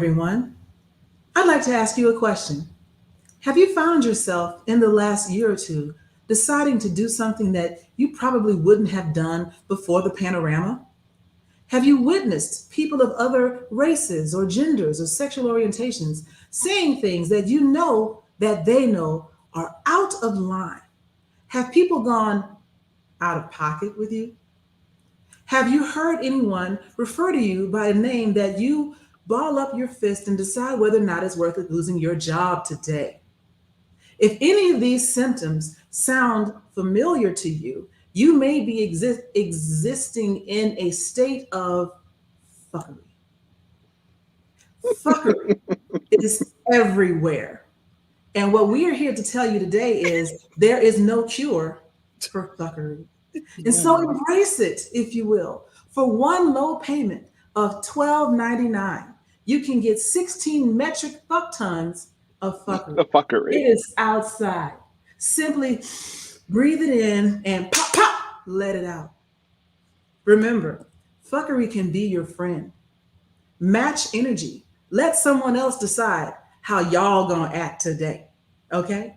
everyone. I'd like to ask you a question. Have you found yourself in the last year or two deciding to do something that you probably wouldn't have done before the panorama? Have you witnessed people of other races or genders or sexual orientations saying things that you know that they know are out of line? Have people gone out of pocket with you? Have you heard anyone refer to you by a name that you ball up your fist and decide whether or not it's worth it losing your job today? If any of these symptoms sound familiar to you, you may be existing in a state of fuckery. Fuckery is everywhere. And what we are here to tell you today is there is no cure for fuckery. And so embrace it, if you will. For one low payment of $12.99, you can get 16 metric fuck tons of fuckery. The fuckery. It is outside. Simply breathe it in and pop, pop, let it out. Remember, fuckery can be your friend. Match energy. Let someone else decide how y'all gonna act today. Okay?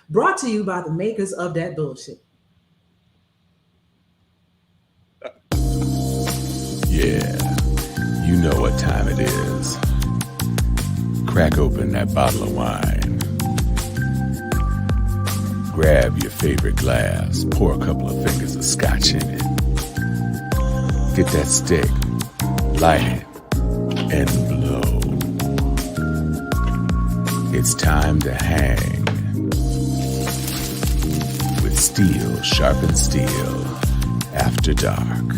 Brought to you by the makers of that bullshit. Yeah, you know what time it is. Crack open that bottle of wine. Grab your favorite glass, pour a couple of fingers of scotch in it. Get that stick, light it, and blow. It's time to hang with Steel Sharpens Steel after dark.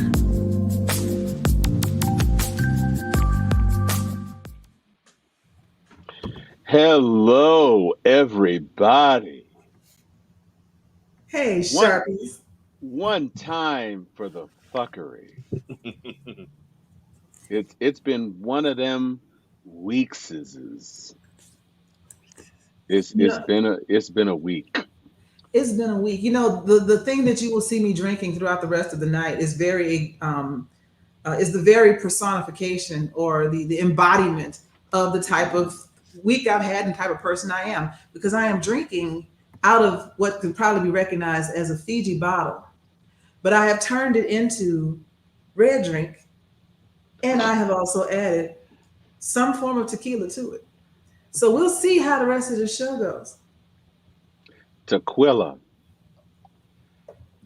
Hello, everybody. Hey, Sharpies. One time for the fuckery. It's been one of them weekses. It's No, been a week. it's been a week. You know, the thing that you will see me drinking throughout the rest of the night is the very personification or the embodiment of the type of week I've had and type of person I am, because I am drinking out of what could probably be recognized as a Fiji bottle, but I have turned it into red drink, and I have also added some form of tequila to it. So we'll see how the rest of the show goes. Tequila.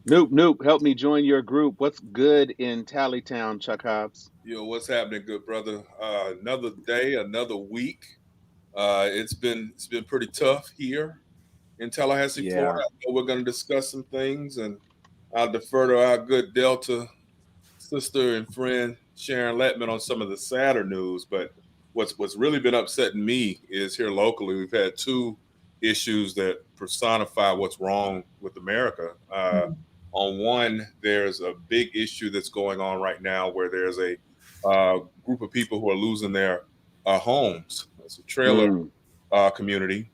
Nope. Help me join your group. What's good in Tallytown, Chuck Hobbs? Yo, what's happening, good brother? Another day, another week. It's been pretty tough here in Tallahassee, Yeah. Florida. I know we're going to discuss some things, and I'll defer to our good Delta sister and friend Sharon Letman on some of the sadder news. But what's really been upsetting me is here locally, we've had two issues that personify what's wrong with America. On one, there's a big issue that's going on right now where there's a group of people who are losing their homes. It's a trailer Mm. community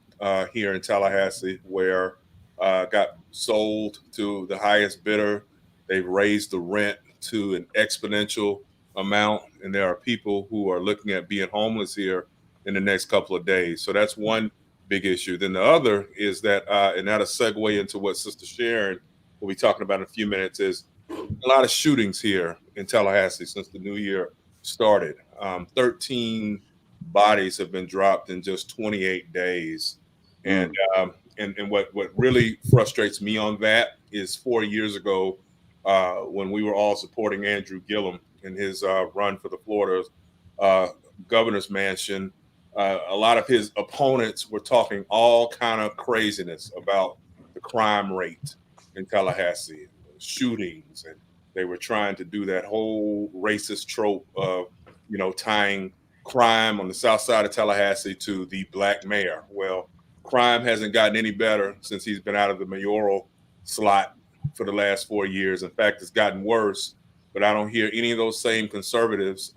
here in Tallahassee where got sold to the highest bidder. They've raised the rent to an exponential amount, and there are people who are looking at being homeless here in the next couple of days. So that's one big issue. Then the other is that, and that'll segue into what Sister Sharon will be talking about in a few minutes, is a lot of shootings here in Tallahassee since the new year started. 13 bodies have been dropped in just 28 days. And what really frustrates me on that is 4 years ago, when we were all supporting Andrew Gillum in his run for the Florida governor's mansion, a lot of his opponents were talking all kind of craziness about the crime rate in Tallahassee, shootings, and they were trying to do that whole racist trope of, tying crime on the south side of Tallahassee to the black mayor. Well, crime hasn't gotten any better since he's been out of the mayoral slot for the last 4 years. In fact, it's gotten worse, but I don't hear any of those same conservatives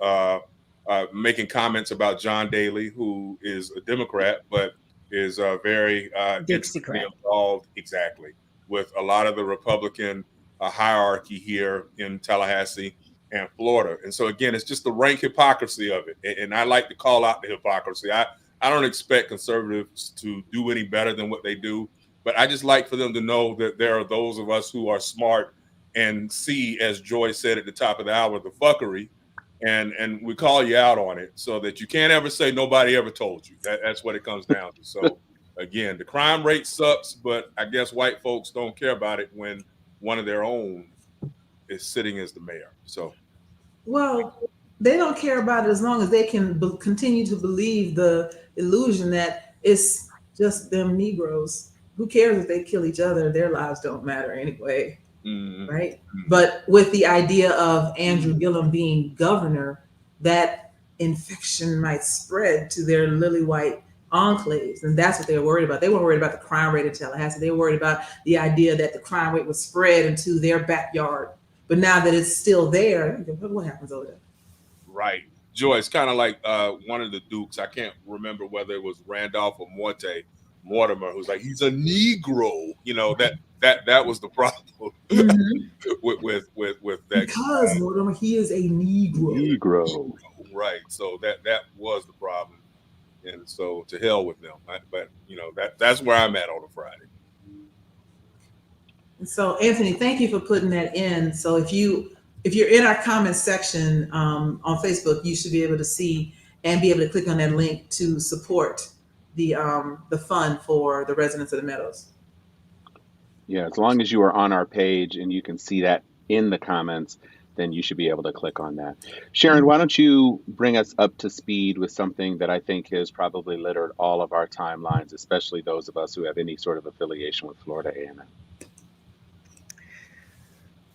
making comments about John Daley, who is a Democrat, but is very intricately involved, exactly, with a lot of the Republican hierarchy here in Tallahassee. and Florida. And so again, it's just the rank hypocrisy of it. And I like to call out the hypocrisy. I don't expect conservatives to do any better than what they do, but I just like for them to know that there are those of us who are smart and see, as Joy said at the top of the hour, the fuckery, and we call you out on it so that you can't ever say nobody ever told you. That's what it comes down to. So again, the crime rate sucks, but I guess white folks don't care about it when one of their own is sitting as the mayor. So, well, they don't care about it as long as they can continue to believe the illusion that it's just them Negroes. Who cares if they kill each other? Their lives don't matter anyway. Right? But with the idea of Andrew Gillum being governor, that infection might spread to their lily white enclaves. And that's what they're worried about. They weren't worried about the crime rate in Tallahassee. They were worried about the idea that the crime rate was spread into their backyard. But now that it's still there, what happens over there? Right. Joy, it's kind of like one of the Dukes. I can't remember whether it was Randolph or Mortimer, who's like, he's a Negro. You know, that was the problem with that. Because Mortimer, he is a Negro. Right. So that was the problem. And so to hell with them. But you know, that's where I'm at on a Friday. And so Anthony, thank you for putting that in. So if you're in our comments section on Facebook, you should be able to see and be able to click on that link to support the fund for the residents of the Meadows. Yeah, as long as you are on our page and you can see that in the comments, then you should be able to click on that. Sharon, why don't you bring us up to speed with something that I think has probably littered all of our timelines, especially those of us who have any sort of affiliation with Florida A&M.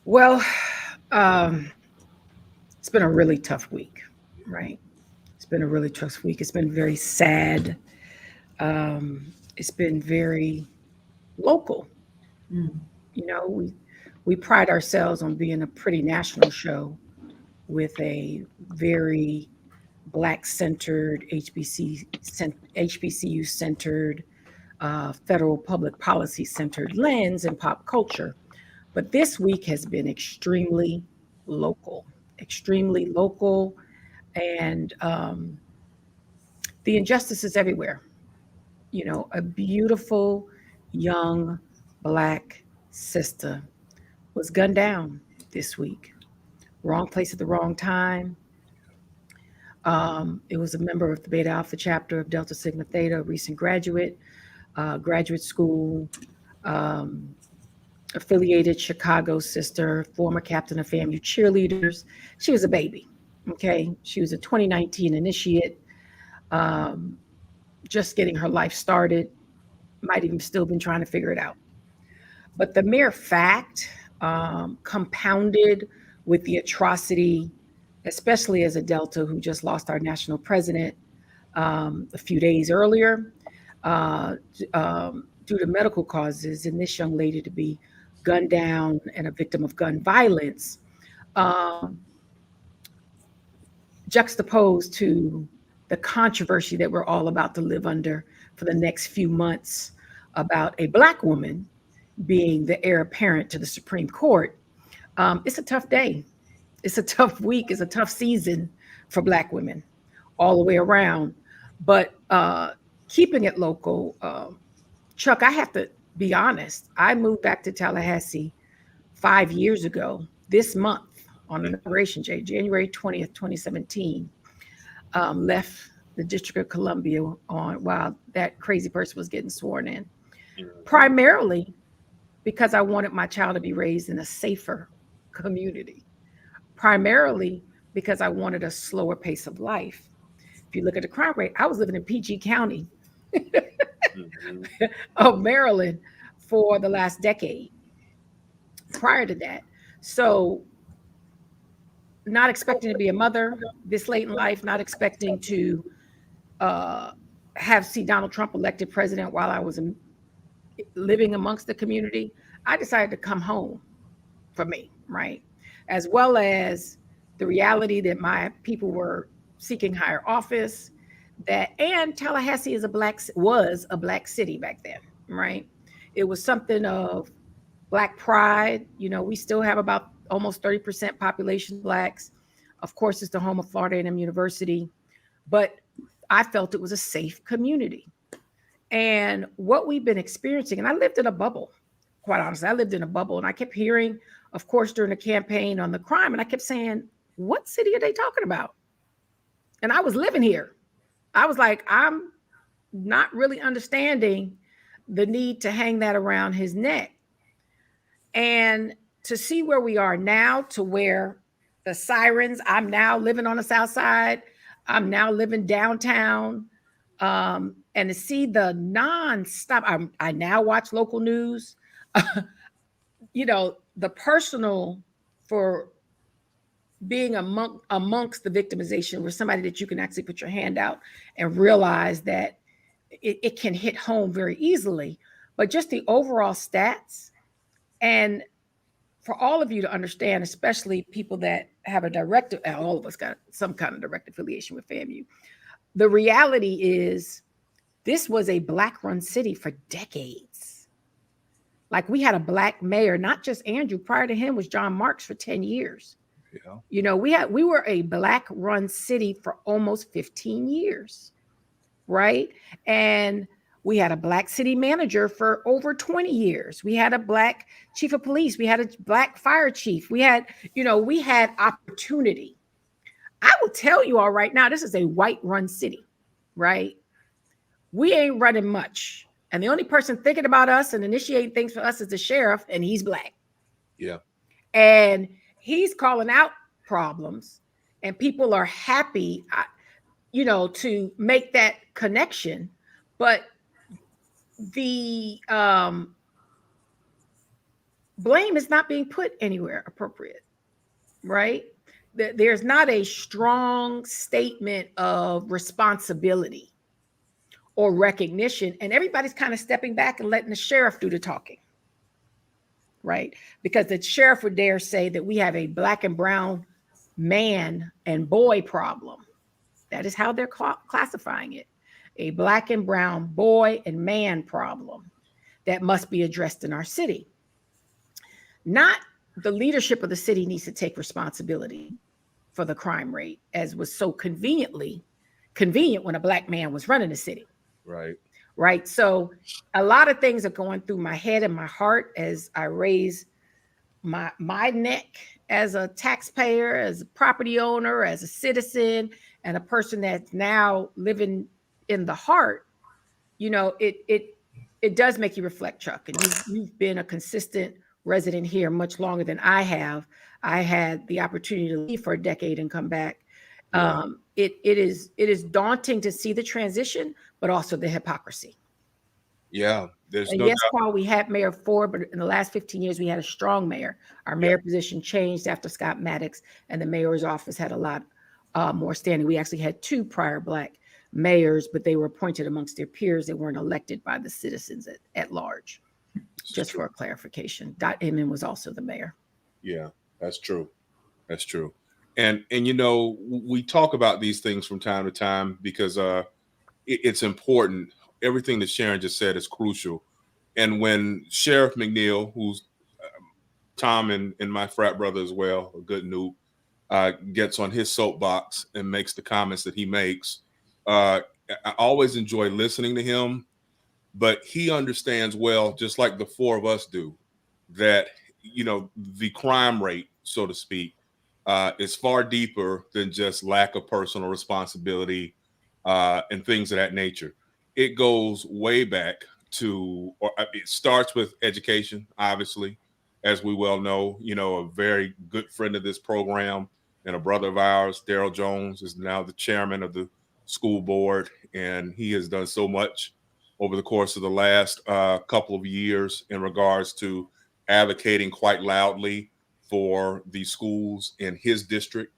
Well, it's been a really tough week, right? It's been a really tough week. It's been very sad. It's been very local. You know, we pride ourselves on being a pretty national show with a very Black-centered, HBCU-centered, federal public policy-centered lens in pop culture. But this week has been extremely local, and the injustice is everywhere. You know, a beautiful young Black sister was gunned down this week. Wrong place at the wrong time. It was a member of the Beta Alpha chapter of Delta Sigma Theta, a recent graduate school, affiliated Chicago sister, former captain of FAMU cheerleaders. She was a baby, okay? She was a 2019 initiate, just getting her life started, might even still been trying to figure it out. But the mere fact, compounded with the atrocity, especially as a Delta who just lost our national president a few days earlier, due to medical causes, and this young lady to be gunned down and a victim of gun violence, juxtaposed to the controversy that we're all about to live under for the next few months about a Black woman being the heir apparent to the Supreme Court. It's a tough day. It's a tough week. It's a tough season for Black women all the way around. But keeping it local, Chuck, I have to be honest. I moved back to Tallahassee 5 years ago this month on Inauguration Day, January 20th, 2017. Left the District of Columbia while that crazy person was getting sworn in, primarily because I wanted my child to be raised in a safer community, primarily because I wanted a slower pace of life. If you look at the crime rate, I was living in PG County of Maryland for the last decade prior to that. So not expecting to be a mother this late in life, not expecting to see Donald Trump elected president while I was living amongst the community, I decided to come home for me, right? As well as the reality that my people were seeking higher office, and Tallahassee was a Black city back then, right? It was something of Black pride. You know, we still have about almost 30% population Blacks. Of course, it's the home of Florida A&M University, but I felt it was a safe community. And what we've been experiencing, and I lived in a bubble, quite honestly, I lived in a bubble, and I kept hearing, of course, during the campaign on the crime, and I kept saying, what city are they talking about? And I was living here. I was like, I'm not really understanding the need to hang that around his neck. And to see where we are now, to where the sirens, I'm now living on the South Side, I'm now living downtown, and to see the nonstop, I now watch local news, you know, the personal for being amongst the victimization, where somebody that you can actually put your hand out and realize that it can hit home very easily, but just the overall stats. And for all of you to understand, especially people that have a direct, all of us got some kind of direct affiliation with FAMU. The reality is this was a Black-run city for decades. Like, we had a Black mayor, not just Andrew. Prior to him was John Marks for 10 years. Yeah. You know, we were a Black-run city for almost 15 years, right? And we had a Black city manager for over 20 years. We had a Black chief of police. We had a Black fire chief. We had opportunity. I will tell you all right now, this is a white-run city, right? We ain't running much. And the only person thinking about us and initiating things for us is the sheriff, and he's Black. Yeah. And he's calling out problems, and people are happy, to make that connection. But the blame is not being put anywhere appropriate, right? There's not a strong statement of responsibility or recognition, and everybody's kind of stepping back and letting the sheriff do the talking, right? Because the sheriff would dare say that we have a Black and brown man and boy problem. That is how they're classifying it. A Black and brown boy and man problem that must be addressed in our city. Not the leadership of the city needs to take responsibility for the crime rate, as was so convenient when a Black man was running the city. Right. Right. So a lot of things are going through my head and my heart as I raise my neck as a taxpayer, as a property owner, as a citizen, and a person that's now living in the heart. You know, it does make you reflect, Chuck. And you've been a consistent resident here much longer than I have. I had the opportunity to leave for a decade and come back. Yeah. It is daunting to see the transition, but also the hypocrisy. Yeah, there's and no yes, doubt. Paul, we had Mayor Ford, but in the last 15 years, we had a strong mayor. Our mayor position changed after Scott Maddox, and the mayor's office had a lot more standing. We actually had 2 prior Black mayors, but they were appointed amongst their peers. They weren't elected by the citizens at large. Just for a clarification, Dot Inman was also the mayor. Yeah, that's true. That's true. And you know, we talk about these things from time to time because it's important. Everything that Sharon just said is crucial. And when Sheriff McNeil, who's Tom and my frat brother as well, a good noob, gets on his soapbox and makes the comments that he makes, I always enjoy listening to him. But he understands well, just like the 4 of us do, that, you know, the crime rate, so to speak, is far deeper than just lack of personal responsibility and things of that nature. It goes way back to, or it starts with education, obviously, as we well know. You know, a very good friend of this program and a brother of ours, Daryl Jones, is now the chairman of the school board, and he has done so much over the course of the last couple of years in regards to advocating quite loudly for the schools in his district,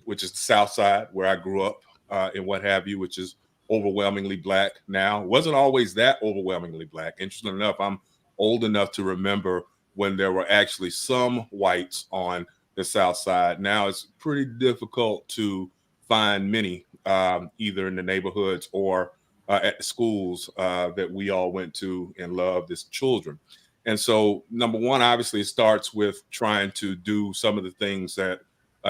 which is the South Side, where I grew up and what have you, which is overwhelmingly Black now. It wasn't always that overwhelmingly Black. Interesting enough, I'm old enough to remember when there were actually some whites on the South Side. Now it's pretty difficult to find many, either in the neighborhoods or at the schools that we all went to and loved as children. And so, number one, obviously, it starts with trying to do some of the things that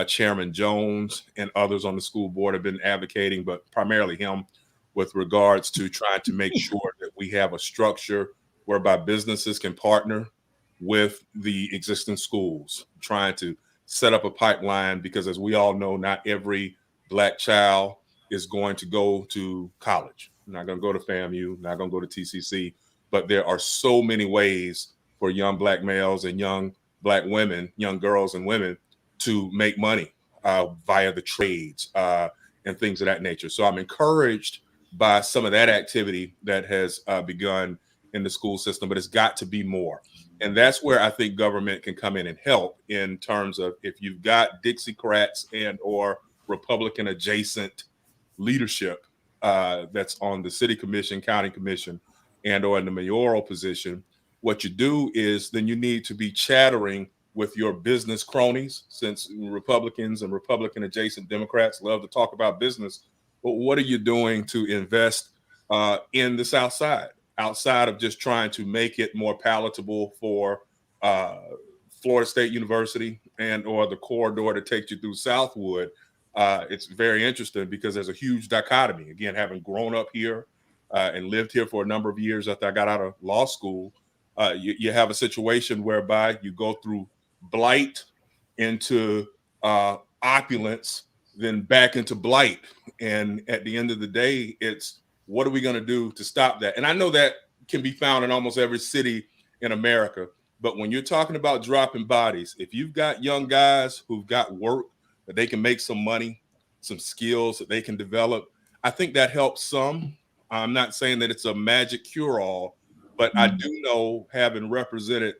Chairman Jones and others on the school board have been advocating, but primarily him, with regards to trying to make sure that we have a structure whereby businesses can partner with the existing schools, trying to set up a pipeline, because as we all know, not every Black child is going to go to college, not going to go to FAMU, not going to go to TCC, but there are so many ways for young Black males and young Black women, young girls and women, to make money via the trades and things of that nature. So I'm encouraged by some of that activity that has begun in the school system, but it's got to be more. And that's where I think government can come in and help, in terms of, if you've got Dixiecrats and or Republican adjacent leadership that's on the city commission, county commission, and or in the mayoral position, what you do is then you need to be chattering with your business cronies, since Republicans and Republican adjacent Democrats love to talk about business. But what are you doing to invest in the South Side, outside of just trying to make it more palatable for Florida State University and or the corridor that takes you through Southwood? It's very interesting because there's a huge dichotomy. Again, having grown up here and lived here for a number of years after I got out of law school, you have a situation whereby you go through blight into opulence, then back into blight. And at the end of the day, it's, what are we going to do to stop that? And I know that can be found in almost every city in America. But when you're talking about dropping bodies, if you've got young guys who've got work that they can make some money, some skills that they can develop, I think that helps some. I'm not saying that it's a magic cure-all, but I do know, having represented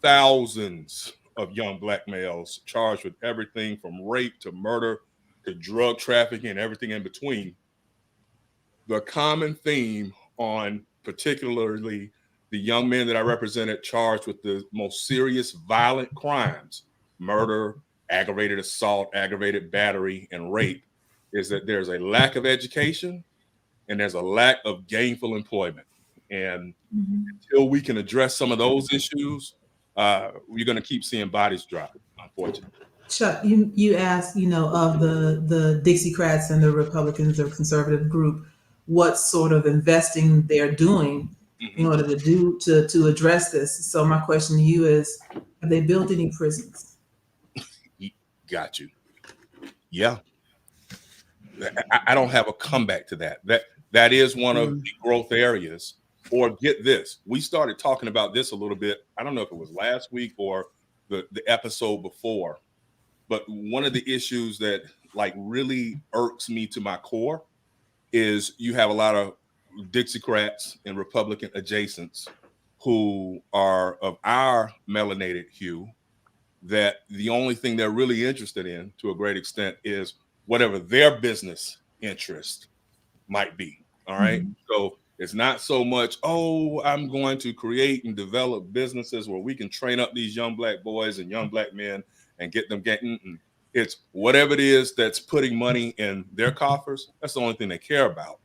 thousands of young Black males charged with everything from rape to murder to drug trafficking and everything in between, the common theme on particularly the young men that I represented charged with the most serious violent crimes, murder, aggravated assault, aggravated battery, and rape, is that there's a lack of education and there's a lack of gainful employment. And until we can address some of those issues, we're going to keep seeing bodies drop, unfortunately. Chuck, you asked, of the Dixiecrats and the Republicans or conservative group, what sort of investing they're doing in order to address this. So my question to you is, have they built any prisons? Got you. Yeah. I don't have a comeback to that. That is one of the growth areas. Or get this, we started talking about this a little bit. I don't know if it was last week or the episode before, but one of the issues that really irks me to my core is you have a lot of Dixiecrats and Republican adjacents who are of our melanated hue, that the only thing they're really interested in, to a great extent, is whatever their business interest might be. All right. So it's not so much, I'm going to create and develop businesses where we can train up these young Black boys and young Black men and get them getting. It's whatever it is that's putting money in their coffers. That's the only thing they care about.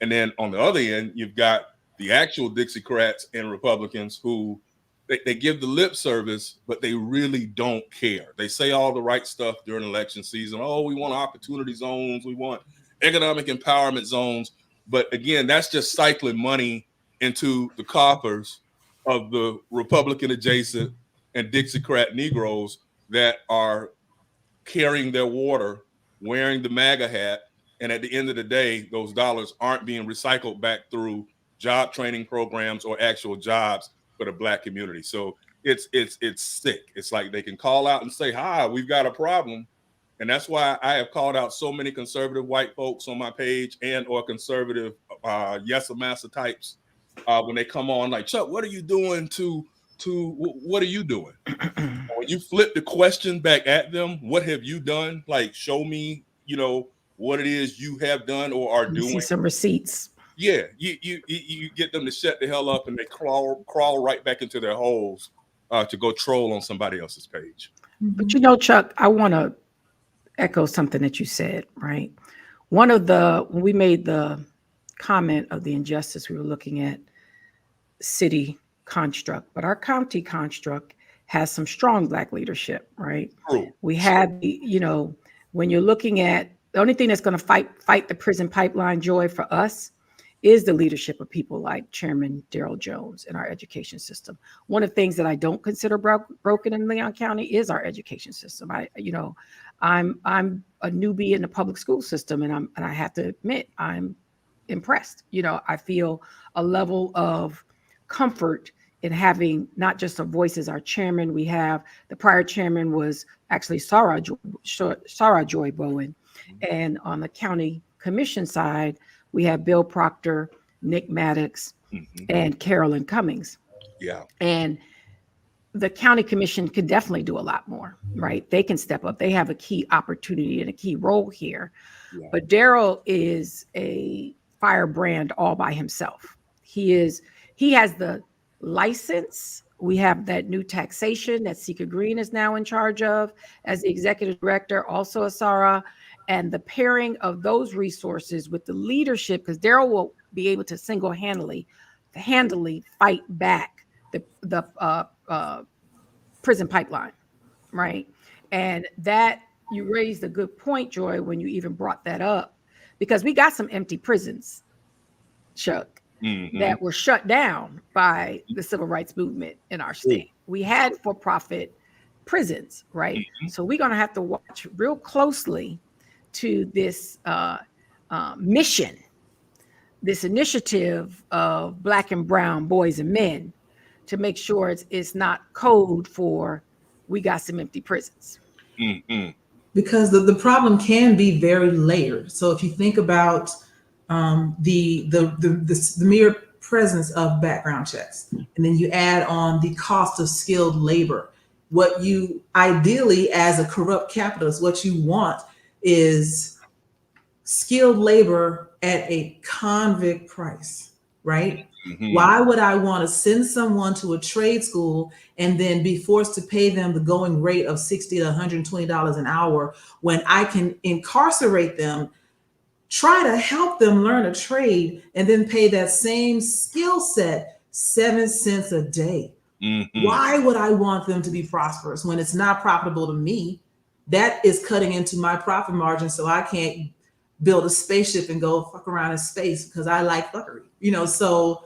And then on the other end, you've got the actual Dixiecrats and Republicans who they give the lip service, but they really don't care. They say all the right stuff during election season. We want opportunity zones. We want economic empowerment zones. But again, that's just cycling money into the coffers of the Republican adjacent and Dixiecrat Negroes that are carrying their water, wearing the MAGA hat. And at the end of the day, those dollars aren't being recycled back through job training programs or actual jobs for the Black community. So it's sick. It's like they can call out and say, hi, we've got a problem. And that's why I have called out so many conservative white folks on my page and or conservative yes massa types when they come on, like, Chuck, what are you doing what are you doing? When you flip the question back at them, what have you done? Like, show me, what it is you have done or are doing. See some receipts. Yeah, you get them to shut the hell up, and they crawl right back into their holes to go troll on somebody else's page. But Chuck, I want to echo something that you said, right? When we made the comment of the injustice, we were looking at city construct, but our county construct has some strong Black leadership, right? True. We have, when you're looking at the only thing that's going to fight the prison pipeline, Joy, for us is the leadership of people like Chairman Darrell Jones in our education system. One of the things that I don't consider broken in Leon County is our education system. I'm a newbie in the public school system, and I have to admit I'm impressed. I feel a level of comfort in having not just a voice as our chairman. We have the prior chairman was actually Sarah Joy Bowen, and on the county commission side, we have Bill Proctor, Nick Maddox, and Carolyn Cummings. Yeah. And the county commission could definitely do a lot more, right? They can step up. They have a key opportunity and a key role here. Yeah. But Darrell is a firebrand all by himself. He has the license. We have that new taxation that Congresscritter Greene is now in charge of as the executive director, also Asara, and the pairing of those resources with the leadership, because Darrell will be able to single-handedly fight back the prison pipeline, right? And that, you raised a good point, Joy, when you even brought that up, because we got some empty prisons, Chuck, that were shut down by the civil rights movement in our state. We had for-profit prisons, right? So we're going to have to watch real closely to this mission, this initiative of Black and brown boys and men, to make sure it's not code for we got some empty prisons. Because the problem can be very layered. So if you think about the mere presence of background checks, and then you add on the cost of skilled labor, what you ideally, as a corrupt capitalist, what you want is skilled labor at a convict price, right? Why would I want to send someone to a trade school and then be forced to pay them the going rate of $60 to $120 an hour when I can incarcerate them, try to help them learn a trade, and then pay that same skill set 7 cents a day? Why would I want them to be prosperous when it's not profitable to me? That is cutting into my profit margin, so I can't build a spaceship and go fuck around in space because I like fuckery, So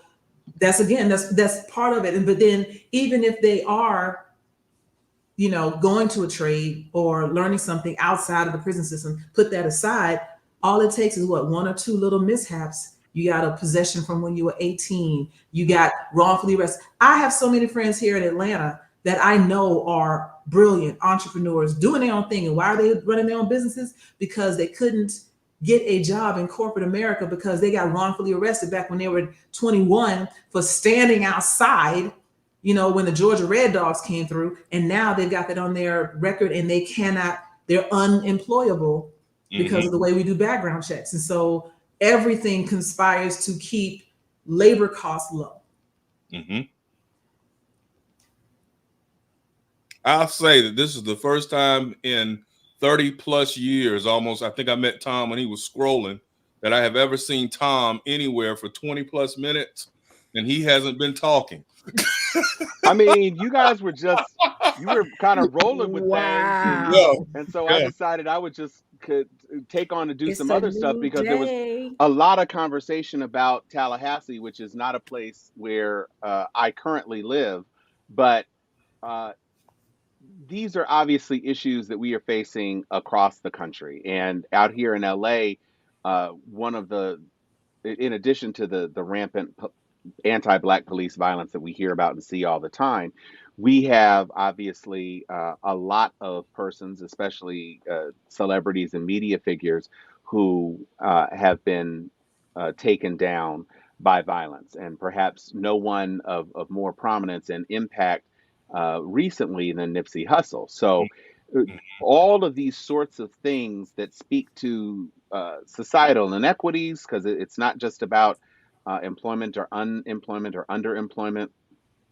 that's part of it. But then even if they are, going to a trade or learning something outside of the prison system, put that aside, all it takes is one or two little mishaps. You got a possession from when you were 18. You got wrongfully arrested. I have so many friends here in Atlanta that I know are brilliant entrepreneurs doing their own thing. And why are they running their own businesses? Because they couldn't get a job in corporate America because they got wrongfully arrested back when they were 21 for standing outside, when the Georgia Red Dogs came through. And now they've got that on their record and they're unemployable because of the way we do background checks. And so everything conspires to keep labor costs low. I'll say that this is the first time in 30 plus years, almost, I think I met Tom when he was scrolling, that I have ever seen Tom anywhere for 20 plus minutes, and he hasn't been talking. I mean, you guys were kind of rolling with things. And so I decided I would could take on to do some other stuff because there was a lot of conversation about Tallahassee, which is not a place where I currently live, but these are obviously issues that we are facing across the country. And out here in LA, in addition to the rampant anti-Black police violence that we hear about and see all the time, we have obviously a lot of persons, especially celebrities and media figures, who have been taken down by violence, and perhaps no one of more prominence and impact recently than Nipsey Hussle. So all of these sorts of things that speak to societal inequities, because it's not just about employment or unemployment or underemployment,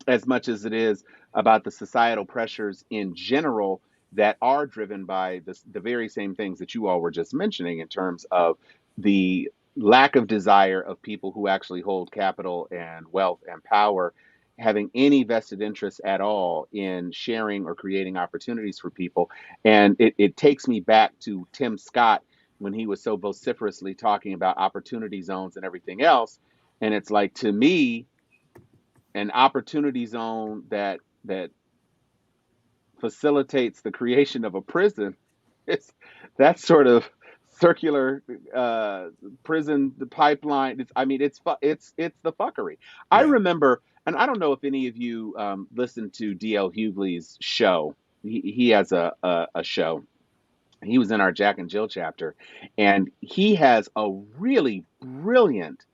as much as it is about the societal pressures in general that are driven by the very same things that you all were just mentioning in terms of the lack of desire of people who actually hold capital and wealth and power having any vested interest at all in sharing or creating opportunities for people. And it takes me back to Tim Scott when he was so vociferously talking about opportunity zones and everything else. And it's like, to me, an opportunity zone that facilitates the creation of a prison, it's that sort of circular prison, the pipeline. It's the fuckery. I Yeah. remember, and I don't know if any of you listened to D.L. Hughley's show. He has a show. He was in our Jack and Jill chapter, and he has a really brilliant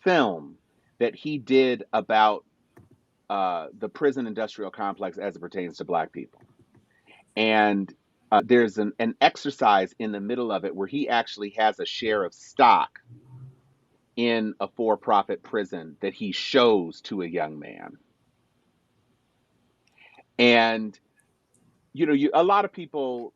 film that he did about the prison industrial complex as it pertains to Black people. And there's an exercise in the middle of it where he actually has a share of stock in a for-profit prison that he shows to a young man. And, a lot of people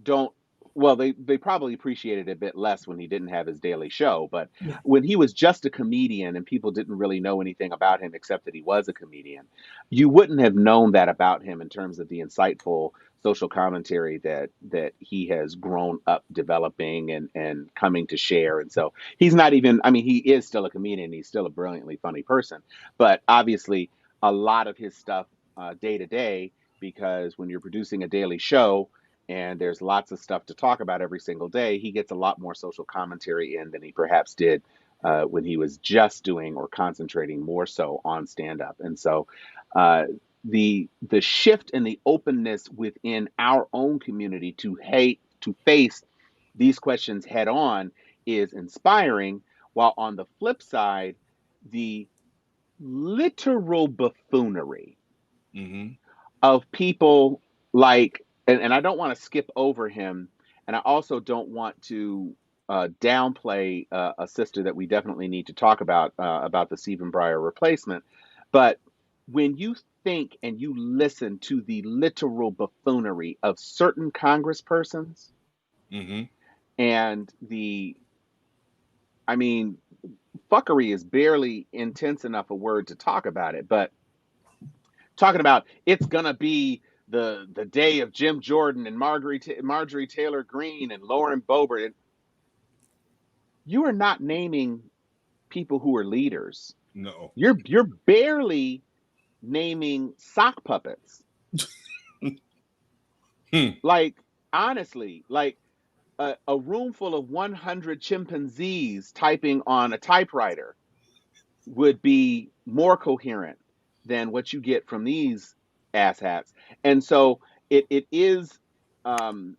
don't, well, they probably appreciated it a bit less when he didn't have his daily show. But Yeah. when he was just a comedian and people didn't really know anything about him except that he was a comedian, you wouldn't have known that about him in terms of the insightful social commentary that he has grown up developing and coming to share. And so he's not even, he is still a comedian. He's still a brilliantly funny person. But obviously, a lot of his stuff day to day, because when you're producing a daily show, and there's lots of stuff to talk about every single day, he gets a lot more social commentary in than he perhaps did when he was just doing or concentrating more so on stand-up. And so the shift and the openness within our own community to face these questions head on is inspiring, while on the flip side, the literal buffoonery of people like, and I don't want to skip over him, and I also don't want to downplay a sister that we definitely need to talk about the Stephen Breyer replacement. But when you think and you listen to the literal buffoonery of certain congresspersons, and fuckery is barely intense enough a word to talk about it, but talking about it's gonna be the day of Jim Jordan and Marjorie Taylor Greene and Lauren Boebert. You are not naming people who are leaders. No. You're barely naming sock puppets. Like, honestly, like a room full of 100 chimpanzees typing on a typewriter would be more coherent than what you get from these asshats. And so it is, I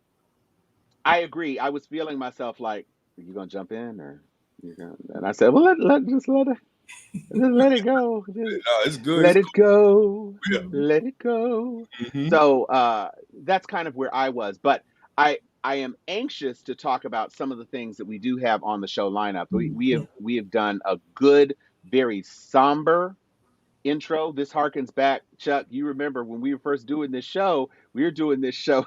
agree. I was feeling myself like, are you going to jump in or you gonna, and I said, well, just let it go. No, it's good. Let It's it go. Yeah. Let it go. So that's kind of where I was. But I am anxious to talk about some of the things that we do have on the show lineup. We have done a good, very somber intro. This harkens back, Chuck. You remember when we were first doing this show? We were doing this show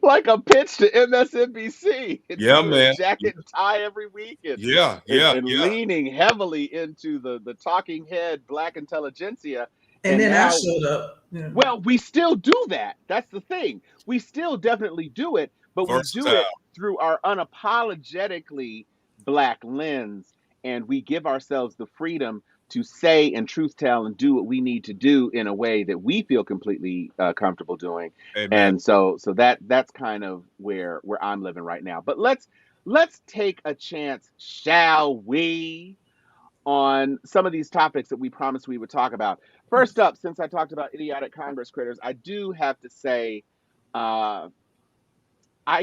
like a pitch to MSNBC. Yeah, man. Jacket and tie every week, and leaning heavily into the talking head Black intelligentsia. And then now, I showed up. Yeah. Well, we still do that. That's the thing. We still definitely do it, but Versatile. we do it through our unapologetically Black lens, and we give ourselves the freedom to say and truth tell and do what we need to do in a way that we feel completely comfortable doing. Amen. And so that's kind of where I'm living right now. But let's take a chance, shall we, on some of these topics that we promised we would talk about. First up, since I talked about idiotic Congress critters, I do have to say I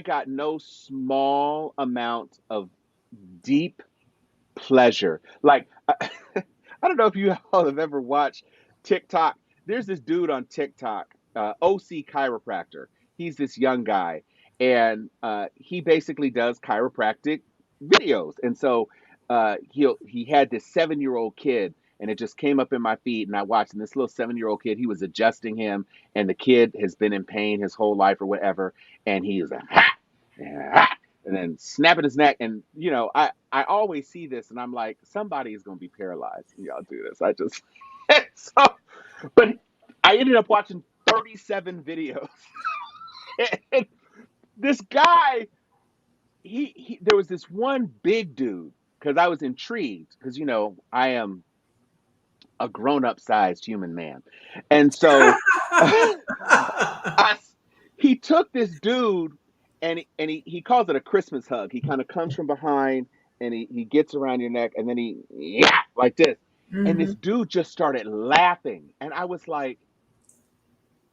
got no small amount of deep pleasure. Like, I don't know if you all have ever watched TikTok. There's this dude on TikTok, OC Chiropractor. He's this young guy, and he basically does chiropractic videos. And so he had this 7-year-old kid, and it just came up in my feed, and I watched, and this little 7-year-old kid, he was adjusting him, and the kid has been in pain his whole life or whatever, and he was like, ha! and then snapping his neck. And, you know, I always see this and I'm like, somebody is going to be paralyzed when y'all do this. I just, so, but I ended up watching 37 videos. And this guy, there was this one big dude, because I was intrigued, because, you know, I am a grown-up sized human man. And so he took this dude and he calls it a Christmas hug. He kind of comes from behind and he gets around your neck and then like this. And this dude just started laughing. And I was like,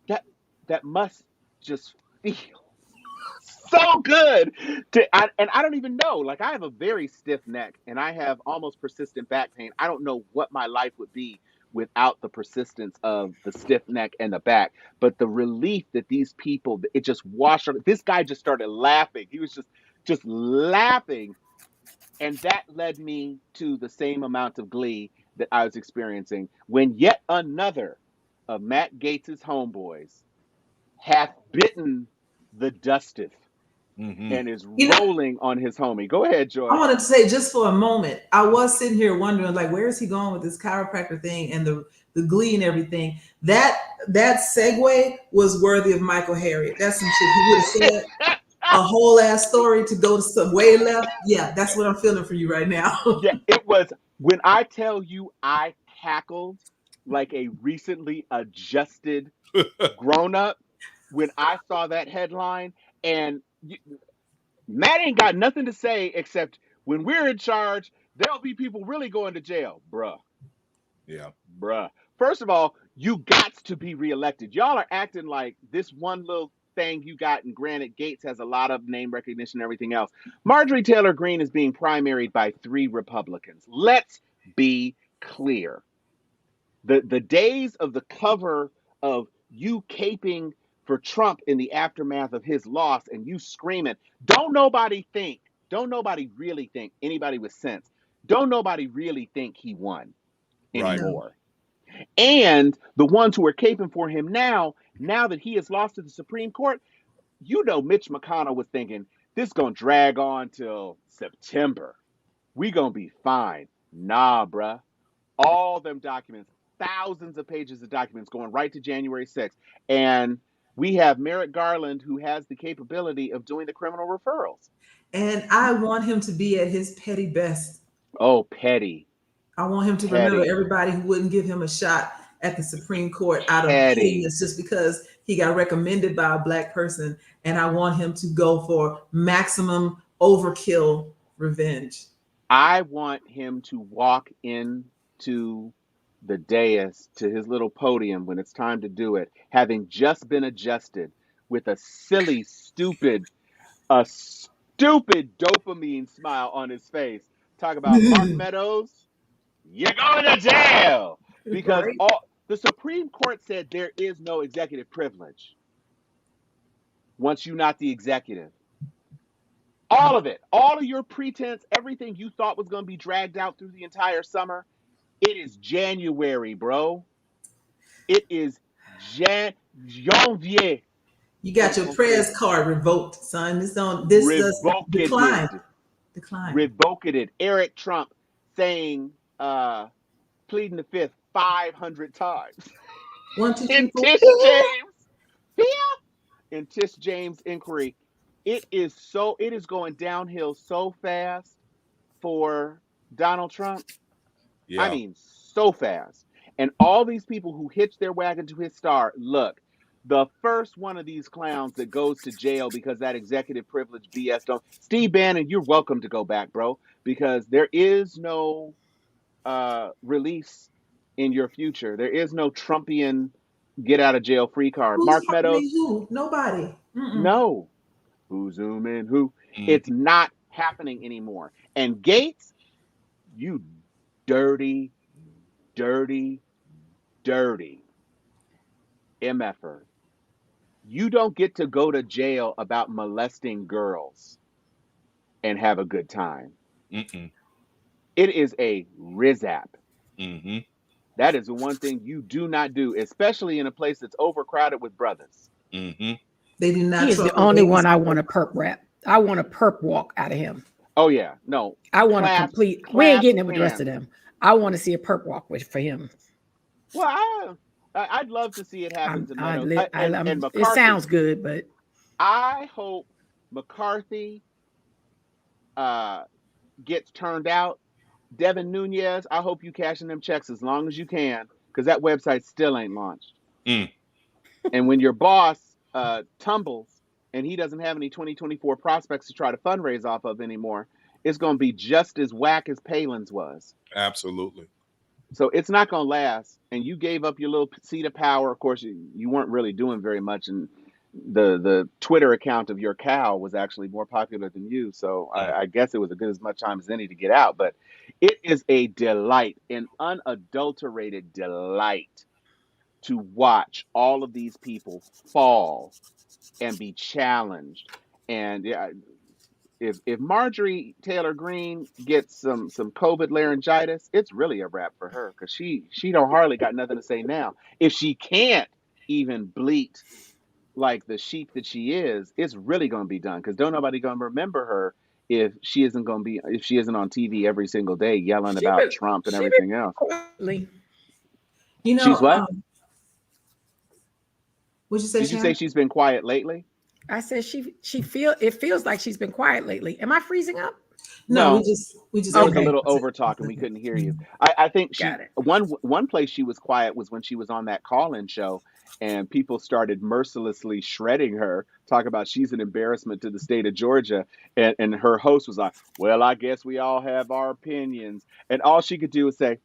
that must just feel so good and I don't even know, like I have a very stiff neck and I have almost persistent back pain. I don't know what my life would be without the persistence of the stiff neck and the back, but the relief that these people, it just washed over. This guy just started laughing. He was just laughing, and that led me to the same amount of glee that I was experiencing when yet another of Matt Gaetz's homeboys hath bitten the dusteth and is rolling on his homie. Go ahead, Joy. I wanted to say, just for a moment, I was sitting here wondering, like, where is he going with this chiropractor thing and the glee and everything? That segue was worthy of Michael Harriot. That's some shit he would have said. A whole ass story to go to some way left. Yeah, that's what I'm feeling for you right now. Yeah, it was, when I tell you I cackled like a recently adjusted grown up when I saw that headline. And Matt ain't got nothing to say except, when we're in charge, there'll be people really going to jail. Bruh. Yeah. Bruh. First of all, you got to be reelected. Y'all are acting like this one little thing you got, and granted, Gaetz has a lot of name recognition and everything else. Marjorie Taylor Greene is being primaried by 3 Republicans. Let's be clear. The days of the cover of you caping for Trump in the aftermath of his loss and you screaming, don't nobody really think, anybody with sense, don't nobody really think he won anymore. Right. And the ones who are caping for him now that he has lost to the Supreme Court, you know, Mitch McConnell was thinking, this is going to drag on till September. We going to be fine. Nah, bruh. All them documents, thousands of pages of documents going right to January 6th. And we have Merrick Garland, who has the capability of doing the criminal referrals. And I want him to be at his petty best. Oh, petty. I want him to remember everybody who wouldn't give him a shot at the Supreme Court out of pettiness just because he got recommended by a Black person. And I want him to go for maximum overkill revenge. I want him to walk into the dais, to his little podium when it's time to do it, having just been adjusted with a silly, stupid dopamine smile on his face. Talk about Mark Meadows, you're going to jail. Because the Supreme Court said there is no executive privilege once you're not the executive. All of it, all of your pretense, everything you thought was going to be dragged out through the entire summer, it is January, bro. It is Janvier. You got your prayers card revoked, son. Decline. Revoked it. Eric Trump saying, pleading the fifth 500 times. 1, 2, 3, in 4. Tish James. In Tish James inquiry. It is going downhill so fast for Donald Trump. Yeah. I mean, so fast. And all these people who hitch their wagon to his star, look, the first one of these clowns that goes to jail because that executive privilege BS Steve Bannon, you're welcome to go back, bro, because there is no release in your future. There is no Trumpian get out of jail free card. Who's Mark Meadows. Who? Nobody. No. Who's zooming who? It's not happening anymore. And Gaetz, you dirty MFer. You don't get to go to jail about molesting girls and have a good time. It is a rizap. That is the one thing you do not do, especially in a place that's overcrowded with brothers. They do not. He is the only one I want to perp rap. I want a perp walk out of him. Oh yeah, no. I want a complete. We ain't getting it with the rest of them. I want to see a perp walk for him. Well, I'd love to see it happen to Meadows. And It McCarthy. sounds good, but I hope McCarthy gets turned out. Devin Nunes, I hope you cashing them checks as long as you can, because that website still ain't launched. And when your boss tumbles and he doesn't have any 2024 prospects to try to fundraise off of anymore, it's going to be just as whack as Palin's was. Absolutely. So it's not going to last. And you gave up your little seat of power. Of course, you weren't really doing very much. And the Twitter account of your cow was actually more popular than you. So I guess it was as much time as any to get out. But it is a delight, an unadulterated delight, to watch all of these people fall and be challenged. And if Marjorie Taylor Greene gets some COVID laryngitis, it's really a wrap for her, because she don't hardly got nothing to say now. If she can't even bleat like the sheep that she is, it's really going to be done, because don't nobody going to remember her if she isn't on TV every single day yelling about Trump and everything else. You know, she's what? What'd you say? Did you say she's been quiet lately? I said it feels like she's been quiet lately. Am I freezing up? No, we just there was a little over talk and we couldn't hear you. I think one place she was quiet was when she was on that call-in show and people started mercilessly shredding her, talking about she's an embarrassment to the state of Georgia, and her host was like, well, I guess we all have our opinions, and all she could do was say,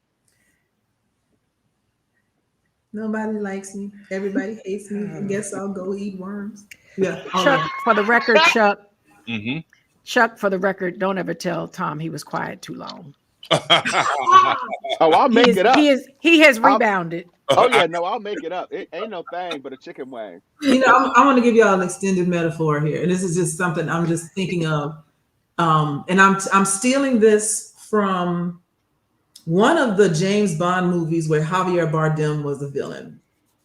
nobody likes me, everybody hates me, I guess I'll go eat worms. Yeah. Chuck, for the record, Chuck. Chuck, for the record, don't ever tell Tom he was quiet too long. I'll make it up. He has rebounded. I'll make it up. It ain't no thing but a chicken wing. You know, I want to give y'all an extended metaphor here, and this is just something I'm just thinking of, and I'm stealing this from one of the James Bond movies where Javier Bardem was the villain.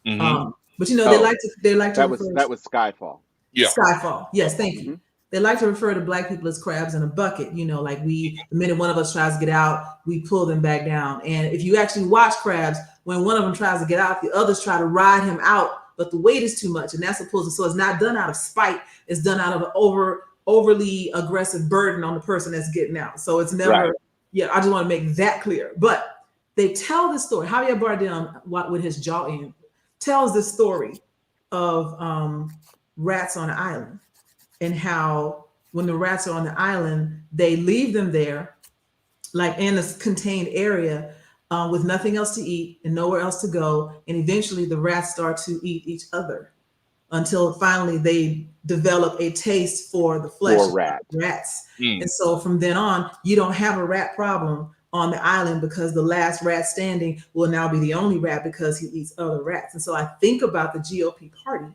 But you know, they like to that was Skyfall. Yeah. Skyfall. Yes, thank you. They like to refer to Black people as crabs in a bucket. You know, like the minute one of us tries to get out, we pull them back down. And if you actually watch Crabs, when one of them tries to get out, the others try to ride him out, but the weight is too much. And that's supposed to, so it's not done out of spite. It's done out of an overly aggressive burden on the person that's getting out. So it's never, I just want to make that clear. But they tell this story. Javier Bardem, with his jaw in, tells this story of rats on an island. And how when the rats are on the island, they leave them there, like in a contained area with nothing else to eat and nowhere else to go. And eventually the rats start to eat each other until finally they develop a taste for the flesh of rats. And so from then on, you don't have a rat problem on the island, because the last rat standing will now be the only rat because he eats other rats. And so I think about the GOP party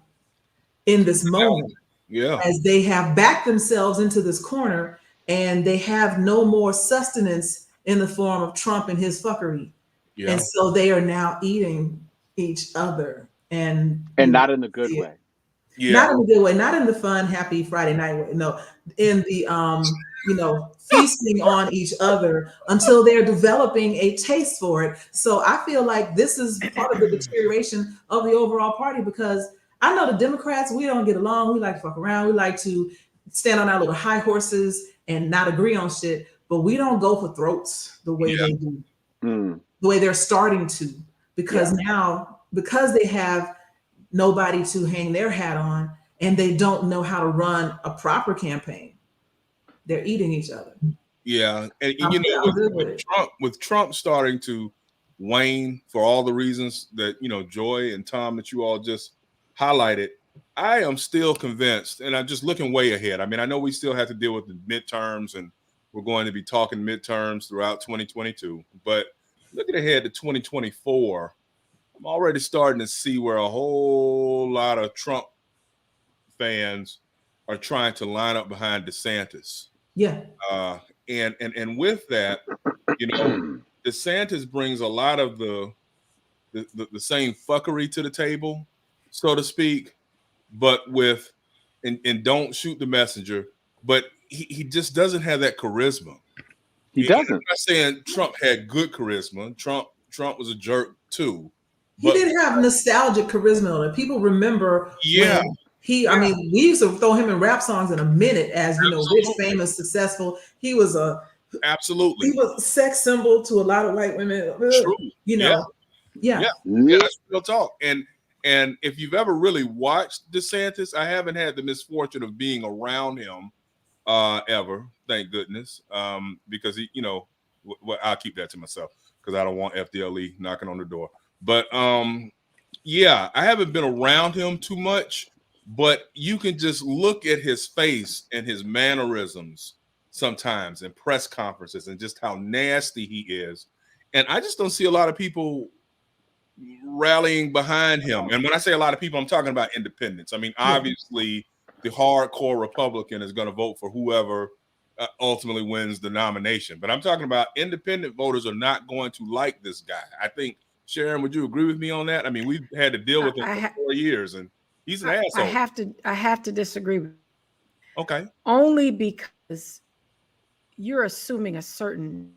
in this moment. Yeah. As they have backed themselves into this corner and they have no more sustenance in the form of Trump and his fuckery. Yeah. And so they are now eating each other and not in the good way. Yeah. Not in the good way, not in the fun, happy Friday night way. No, in the feasting on each other until they're developing a taste for it. So I feel like this is part of the deterioration of the overall party, because I know the Democrats, we don't get along. We like to fuck around. We like to stand on our little high horses and not agree on shit, but we don't go for throats the way they do, the way they're starting to, because now, because they have nobody to hang their hat on and they don't know how to run a proper campaign, they're eating each other. Yeah. And you know, with Trump starting to wane for all the reasons that, you know, Joy and Tom, that you all just highlighted, I am still convinced, and I'm just looking way ahead. I mean, I know we still have to deal with the midterms, and we're going to be talking midterms throughout 2022, but looking ahead to 2024, I'm already starting to see where a whole lot of Trump fans are trying to line up behind DeSantis. Yeah. And with that, you know, DeSantis brings a lot of the same fuckery to the table, so to speak, but with and don't shoot the messenger, but he just doesn't have that charisma. He doesn't. I'm not saying Trump had good charisma. Trump was a jerk too. He did have nostalgic charisma that people remember. Yeah. When I mean, we used to throw him in rap songs in a minute as, you know, rich, famous, successful. He was a sex symbol to a lot of white women. True. You know. Yeah. That's real talk. And if you've ever really watched DeSantis, I haven't had the misfortune of being around him ever, thank goodness. Because he, you know, I'll keep that to myself because I don't want FDLE knocking on the door. But yeah, I haven't been around him too much, but you can just look at his face and his mannerisms sometimes in press conferences and just how nasty he is. And I just don't see a lot of people rallying behind him. And when I say a lot of people, I'm talking about independents. I mean, obviously, the hardcore Republican is going to vote for whoever ultimately wins the nomination. But I'm talking about independent voters are not going to like this guy. I think, Sharon, would you agree with me on that? I mean, we've had to deal with him for 4 years, and he's an asshole. I have to disagree with you. Okay. Only because you're assuming a certain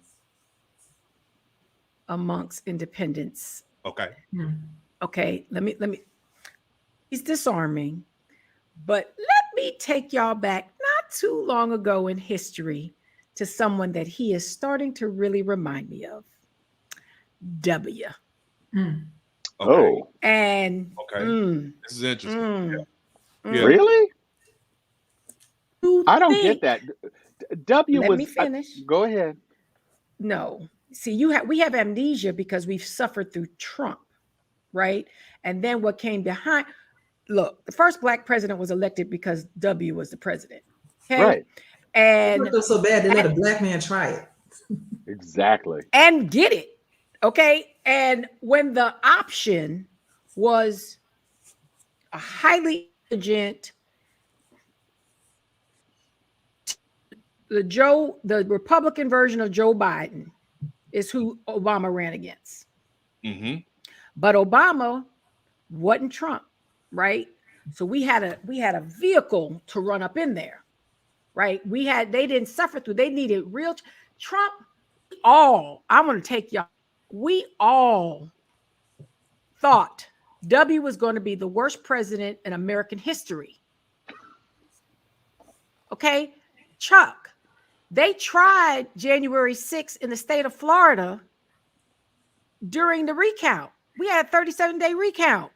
amongst independents. Okay. Okay. Let me. He's disarming, but let me take y'all back not too long ago in history to someone that he is starting to really remind me of. W. Okay. Oh. And this is interesting. Yeah. Really? I don't get that. W Let was. me finish. Go ahead. No. See, we have amnesia because we've suffered through Trump, right? And then what came behind. Look, the first black president was elected because W was the president. Okay? Right. And it was so bad they let a black man try it. Exactly. And get it. Okay. And when the option was a highly intelligent, the Republican version of Joe Biden is who Obama ran against. But Obama wasn't Trump, right? So we had a vehicle to run up in there, right? They didn't suffer through. They needed real Trump. I want to take y'all. We all thought W was going to be the worst president in American history. Okay, Chuck. They tried January 6th in the state of Florida during the recount. We had a 37-day recount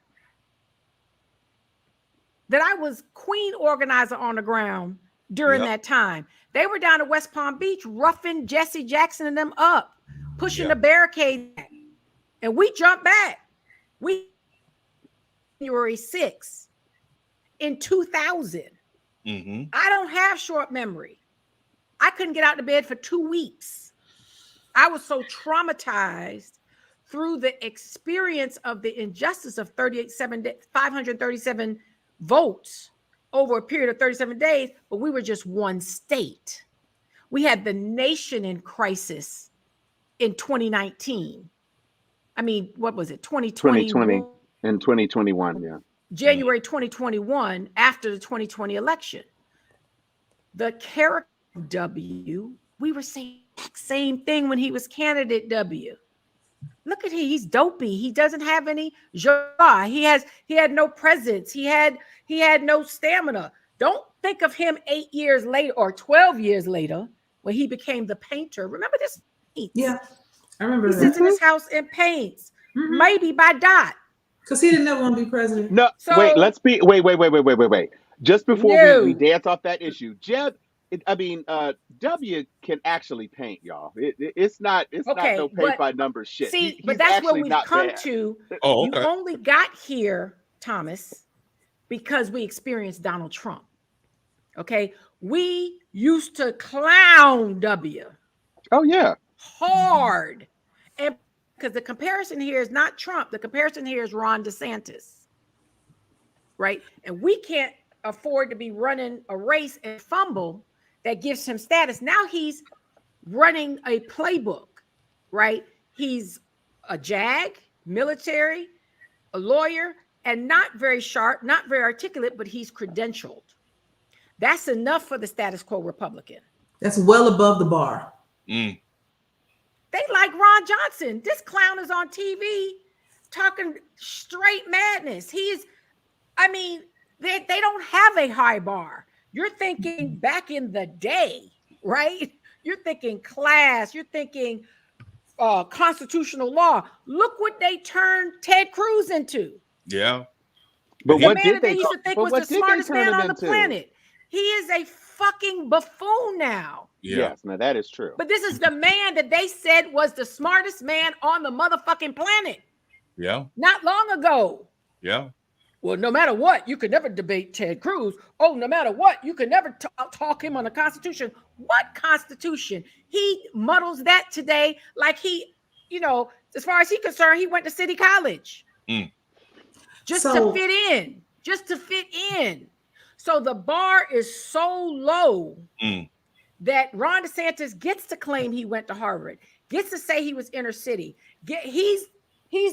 that I was queen organizer on the ground during that time. They were down at West Palm Beach roughing Jesse Jackson and them up, pushing the barricade back. And we jumped back. January 6th in 2000. I don't have short memory. I couldn't get out of bed for 2 weeks. I was so traumatized through the experience of the injustice of 537 votes over a period of 37 days, but we were just one state. We had the nation in crisis in 2019. I mean, what was it? 2020 and 2021, yeah. January 2021, after the 2020 election. The character W, we were saying the same thing when he was candidate W. Look at him, he's dopey. He doesn't have any joie. He had no presence. He had no stamina. Don't think of him 8 years later or 12 years later when he became the painter. Remember this? Yeah, I remember. He sits in his house and paints, maybe by dot. Because he didn't ever want to be president. No, So, wait. Just before we dance off that issue, Jeb, W can actually paint, y'all. It's not no paint by numbers shit. See, but that's where we've come to. Oh, okay. You only got here, Thomas, because we experienced Donald Trump. Okay, we used to clown W. Oh yeah, hard, and because the comparison here is not Trump, the comparison here is Ron DeSantis, right? And we can't afford to be running a race and fumble that gives him status. Now he's running a playbook, right? He's a JAG, military, a lawyer, and not very sharp, not very articulate, but he's credentialed. That's enough for the status quo Republican. That's well above the bar. They like Ron Johnson. This clown is on TV talking straight madness. I mean, they don't have a high bar. You're thinking back in the day, right? You're thinking class. You're thinking constitutional law. Look what they turned Ted Cruz into. Yeah. But The what man did that they they used to think but was what the did they smartest turn man him on the into? planet. He is a fucking buffoon now. Yeah. Yes, now that is true. But this is the man that they said was the smartest man on the motherfucking planet Yeah. not long ago. Yeah. Well, no matter what, you could never debate Ted Cruz. Oh, no matter what, you could never talk him on the Constitution. What Constitution? He muddles that today like he, as far as he's concerned, he went to City College just to fit in, So the bar is so low that Ron DeSantis gets to claim he went to Harvard, gets to say he was inner city. He's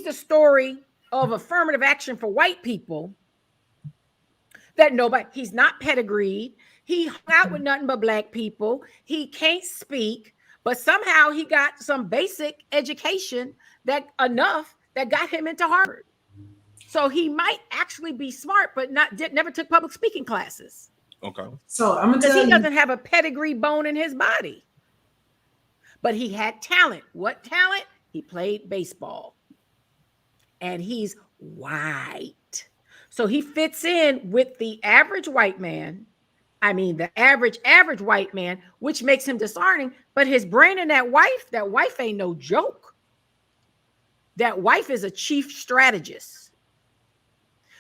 the story of affirmative action for white people that he's not pedigreed. He hung out with nothing but black people. He can't speak, but somehow he got some basic education that got him into Harvard. So he might actually be smart, but never took public speaking classes. Okay. So I'm gonna tell Because you, he doesn't have a pedigree bone in his body. But he had talent. What talent? He played baseball. And he's white. So he fits in with the average white man. I mean, the average white man, which makes him discerning. But his brain and that wife ain't no joke. That wife is a chief strategist.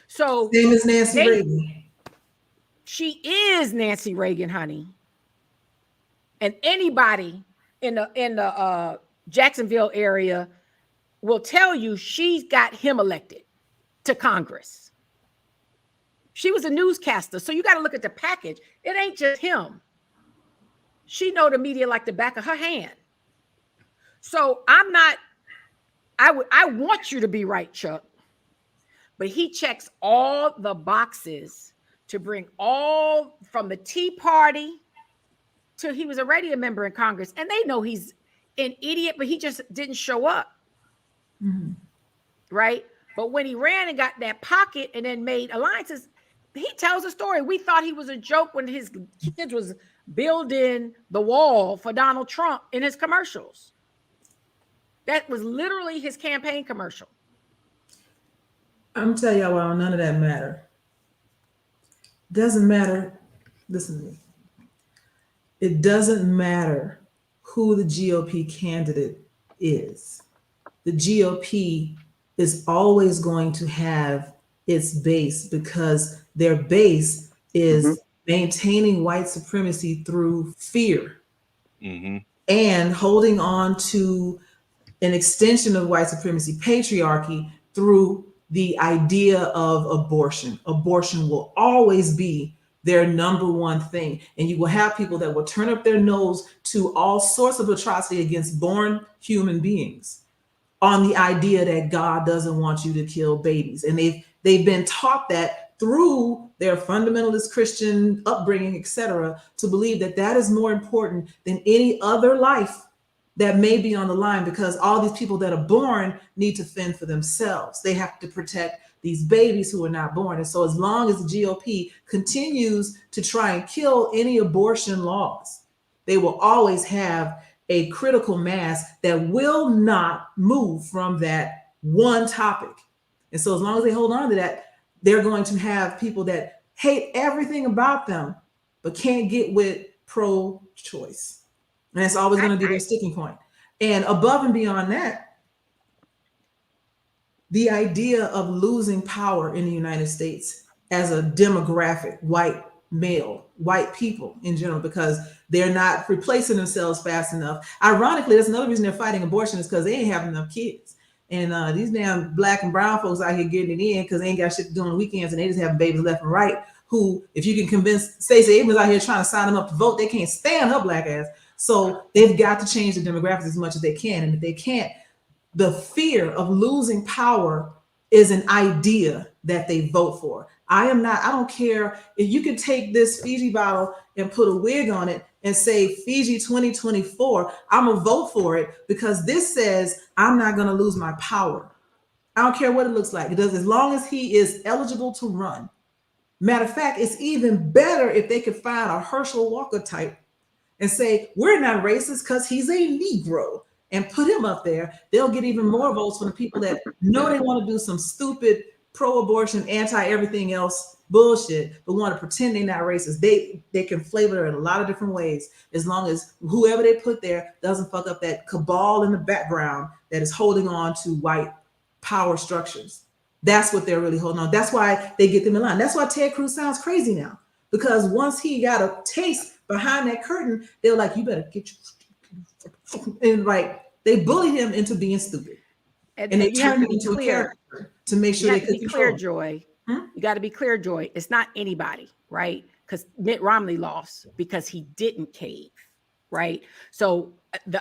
So same as Nancy Reagan. She is Nancy Reagan, honey. And anybody in the Jacksonville area will tell you she's got him elected to Congress. She was a newscaster, so you got to look at the package. It ain't just him. She know the media like the back of her hand. So I want you to be right, Chuck, but he checks all the boxes to bring all from the Tea Party to he was already a member in Congress, and they know he's an idiot, but he just didn't show up. Right? But when he ran and got that pocket and then made alliances, he tells a story. We thought he was a joke when his kids was building the wall for Donald Trump in his commercials. That was literally his campaign commercial. I'm telling y'all why none of that matter. Doesn't matter. Listen to me. It doesn't matter who the GOP candidate is. The GOP is always going to have its base because their base is maintaining white supremacy through fear and holding on to an extension of white supremacy, patriarchy, through the idea of abortion. Abortion will always be their number one thing. And you will have people that will turn up their nose to all sorts of atrocity against born human beings on the idea that God doesn't want you to kill babies. And they've been taught that through their fundamentalist Christian upbringing, etc., to believe that that is more important than any other life that may be on the line, because all these people that are born need to fend for themselves. They have to protect these babies who are not born. And so as long as the GOP continues to try and kill any abortion laws, they will always have a critical mass that will not move from that one topic. And so as long as they hold on to that, they're going to have people that hate everything about them, but can't get with pro-choice. And that's always going to be their sticking point. And above and beyond that, the idea of losing power in the United States as a demographic, white male, white people in general, because they're not replacing themselves fast enough. Ironically, that's another reason they're fighting abortion, is because they ain't having enough kids. And these damn black and brown folks out here getting it in because they ain't got shit to do on the weekends, and they just have babies left and right, who, if you can convince Stacey Abrams out here trying to sign them up to vote, they can't stand her black ass. So they've got to change the demographics as much as they can. And if they can't, the fear of losing power is an idea that they vote for. I don't care if you could take this Fiji bottle and put a wig on it and say Fiji 2024, I'm gonna vote for it because this says I'm not gonna lose my power. I don't care what it looks like. It does, as long as he is eligible to run. Matter of fact, it's even better if they could find a Herschel Walker type and say, we're not racist because he's a Negro, and put him up there. They'll get even more votes from the people that know they want to do some stupid pro-abortion, anti-everything else bullshit, but want to pretend they're not racist. They can flavor it in a lot of different ways, as long as whoever they put there doesn't fuck up that cabal in the background that is holding on to white power structures. That's what they're really holding on. That's why they get them in line. That's why Ted Cruz sounds crazy now, because once he got a taste behind that curtain, they're like, you better get your, and like they bullied him into being stupid, and they turned him into a character to make sure they could control him. Joy. You got to be clear, Joy. It's not anybody, right? Because Mitt Romney lost because he didn't cave, right? So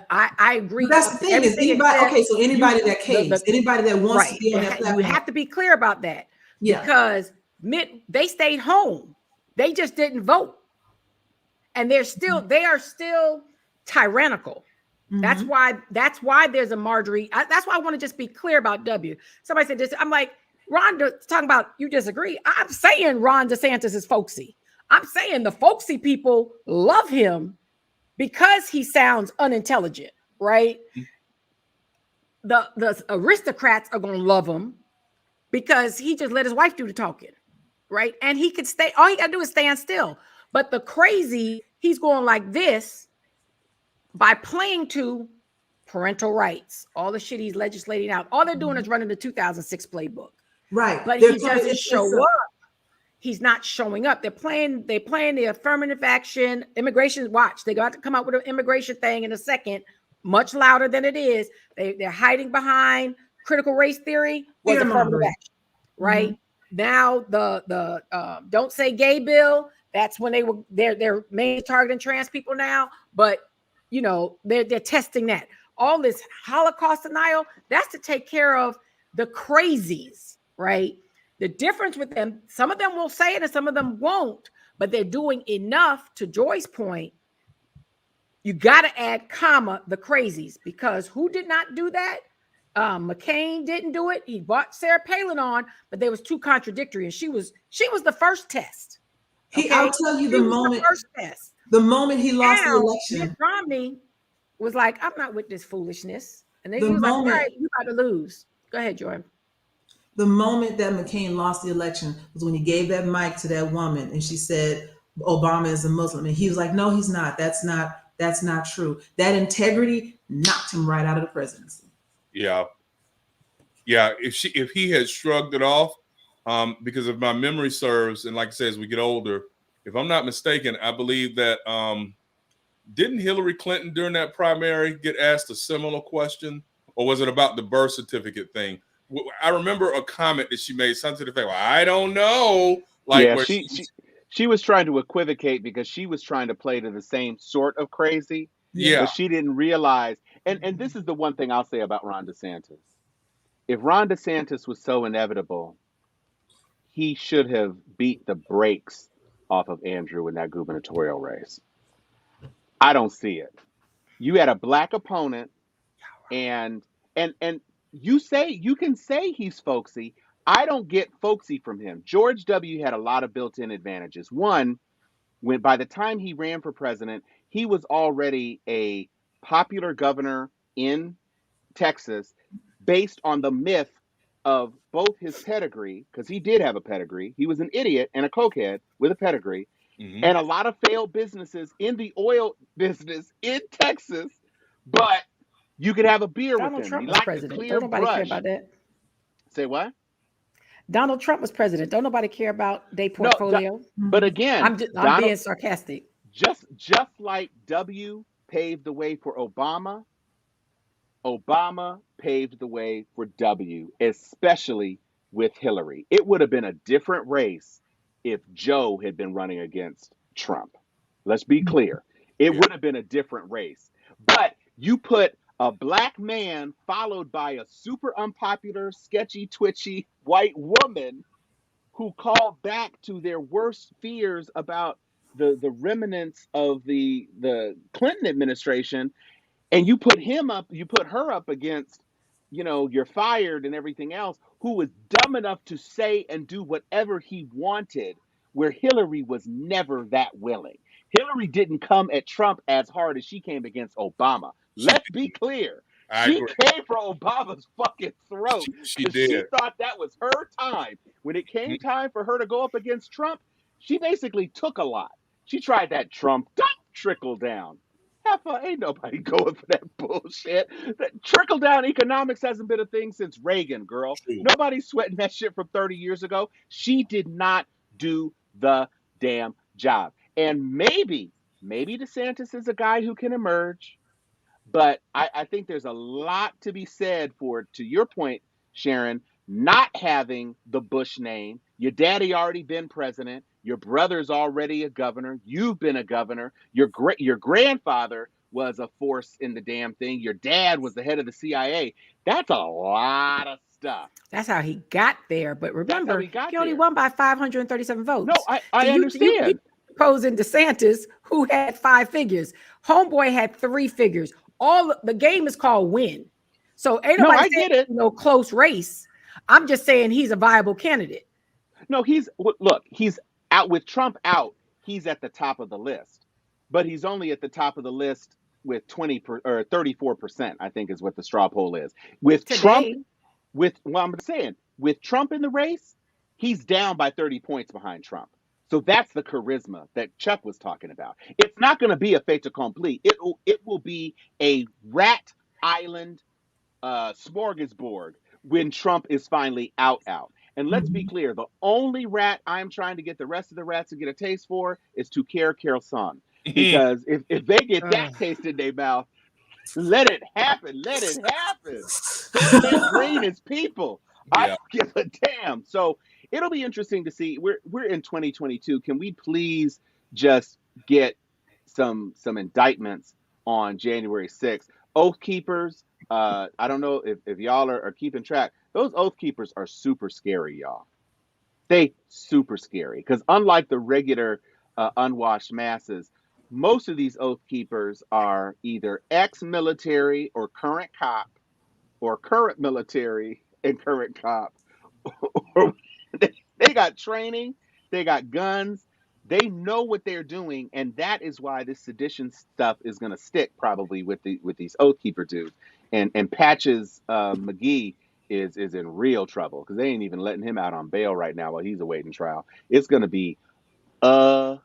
I agree. But that's the thing is anybody. Okay, so anybody that caves, anybody that wants to be on that platform, you have to be clear about that. Yeah, because they stayed home. They just didn't vote, and they are still tyrannical. That's why there's a Marjorie. That's why I want to just be clear about W. Somebody said this. I'm like, Ron talking about you disagree. I'm saying Ron DeSantis is folksy. I'm saying the folksy people love him because he sounds unintelligent, right? The aristocrats are going to love him because he just let his wife do the talking, right? And he could stay. All he got to do is stand still. But the crazy, he's going like this by playing to parental rights, all the shit he's legislating out. All they're doing is running the 2006 playbook. Right. But he doesn't show up. He's not showing up. They're playing the affirmative action, immigration. Watch, they got to come out with an immigration thing in a second, much louder than it is. They're hiding behind critical race theory was affirmative action, right? Now the don't say gay bill. That's when they're mainly targeting trans people now, but you know they're testing that. All this Holocaust denial, that's to take care of the crazies, right? The difference with them, some of them will say it and some of them won't, but they're doing enough. To Joy's point, you got to add comma the crazies, because who did not do that? McCain didn't do it. He brought Sarah Palin on, but they was too contradictory, and she was the first test. Okay? I'll tell you the moment he lost the election, Mitt Romney was like, I'm not with this foolishness. And then he was like, all right, you got to lose. Go ahead, Jordan. The moment that McCain lost the election was when he gave that mic to that woman and she said, Obama is a Muslim. And he was like, no, he's not. That's not true. That integrity knocked him right out of the presidency. Yeah. Yeah. If he had shrugged it off, because if my memory serves, and like I said, as we get older, if I'm not mistaken, I believe that didn't Hillary Clinton during that primary get asked a similar question, or was it about the birth certificate thing? I remember a comment that she made, something to the effect, well, I don't know. Like, yeah, she was trying to equivocate because she was trying to play to the same sort of crazy. Yeah. But she didn't realize. And this is the one thing I'll say about Ron DeSantis. If Ron DeSantis was so inevitable, he should have beat the brakes off of Andrew in that gubernatorial race. I don't see it. You had a black opponent, and you can say he's folksy. I don't get folksy from him. George W. had a lot of built-in advantages. One, when by the time he ran for president, he was already a popular governor in Texas based on the myth of both his pedigree, because he did have a pedigree. He was an idiot and a cokehead with a pedigree, and a lot of failed businesses in the oil business in Texas, but you could have a beer Donald with him. Trump He was liked president. a clear Don't nobody brush. care about that. Say what? Donald Trump was president. Don't nobody care about their portfolio. But again, I'm being sarcastic. Just like W paved the way for Obama, Obama paved the way for W, especially with Hillary. It would have been a different race if Joe had been running against Trump. Let's be clear. It would have been a different race. But you put a black man followed by a super unpopular, sketchy, twitchy white woman who called back to their worst fears about the remnants of the Clinton administration, and you put her up against, you're fired and everything else, who was dumb enough to say and do whatever he wanted, where Hillary was never that willing. Hillary didn't come at Trump as hard as she came against Obama. Let's be clear. I She agree. came for Obama's fucking throat She because she did. thought that was her time. When it came time for her to go up against Trump, she basically took a lot. She tried that Trump trickle down. Ain't nobody going for that bullshit. That trickle down economics hasn't been a thing since Reagan, girl. True. Nobody's sweating that shit from 30 years ago. She did not do the damn job. And maybe DeSantis is a guy who can emerge. But I think there's a lot to be said for, to your point, Sharon, not having the Bush name. Your daddy already been president. Your brother's already a governor. You've been a governor. Your grandfather was a force in the damn thing. Your dad was the head of the CIA. That's a lot of stuff. That's how he got there. But remember, he only won by 537 votes. No, I understand. You proposing DeSantis, who had 5 figures. Homeboy had 3 figures. All the game is called win. So ain't nobody saying no close race. I'm just saying he's a viable candidate. No, he's out with Trump out. He's at the top of the list, but he's only at the top of the list with 34%. I think is what the straw poll is. With Trump, I'm saying with Trump in the race, he's down by 30 points behind Trump. So that's the charisma that Chuck was talking about. It's not going to be a fait accompli. It will be a rat island smorgasbord when Trump is finally out. And let's be clear, the only rat I'm trying to get the rest of the rats to get a taste for is Tucker Carlson. Because if they get that taste in their mouth, let it happen. Let it happen. Let Greene his people. I don't give a damn. So it'll be interesting to see. We're in 2022. Can we please just get some indictments on January 6th? Oath keepers. I don't know if y'all are keeping track. Those oath keepers are super scary, y'all. They super scary because unlike the regular unwashed masses, most of these oath keepers are either ex-military or current cop, or current military and current cop. Or they got training, they got guns, they know what they're doing, and that is why this sedition stuff is going to stick probably with these oath keeper dudes. And Patches McGee is in real trouble because they ain't even letting him out on bail right now while he's awaiting trial. It's going to be ugly.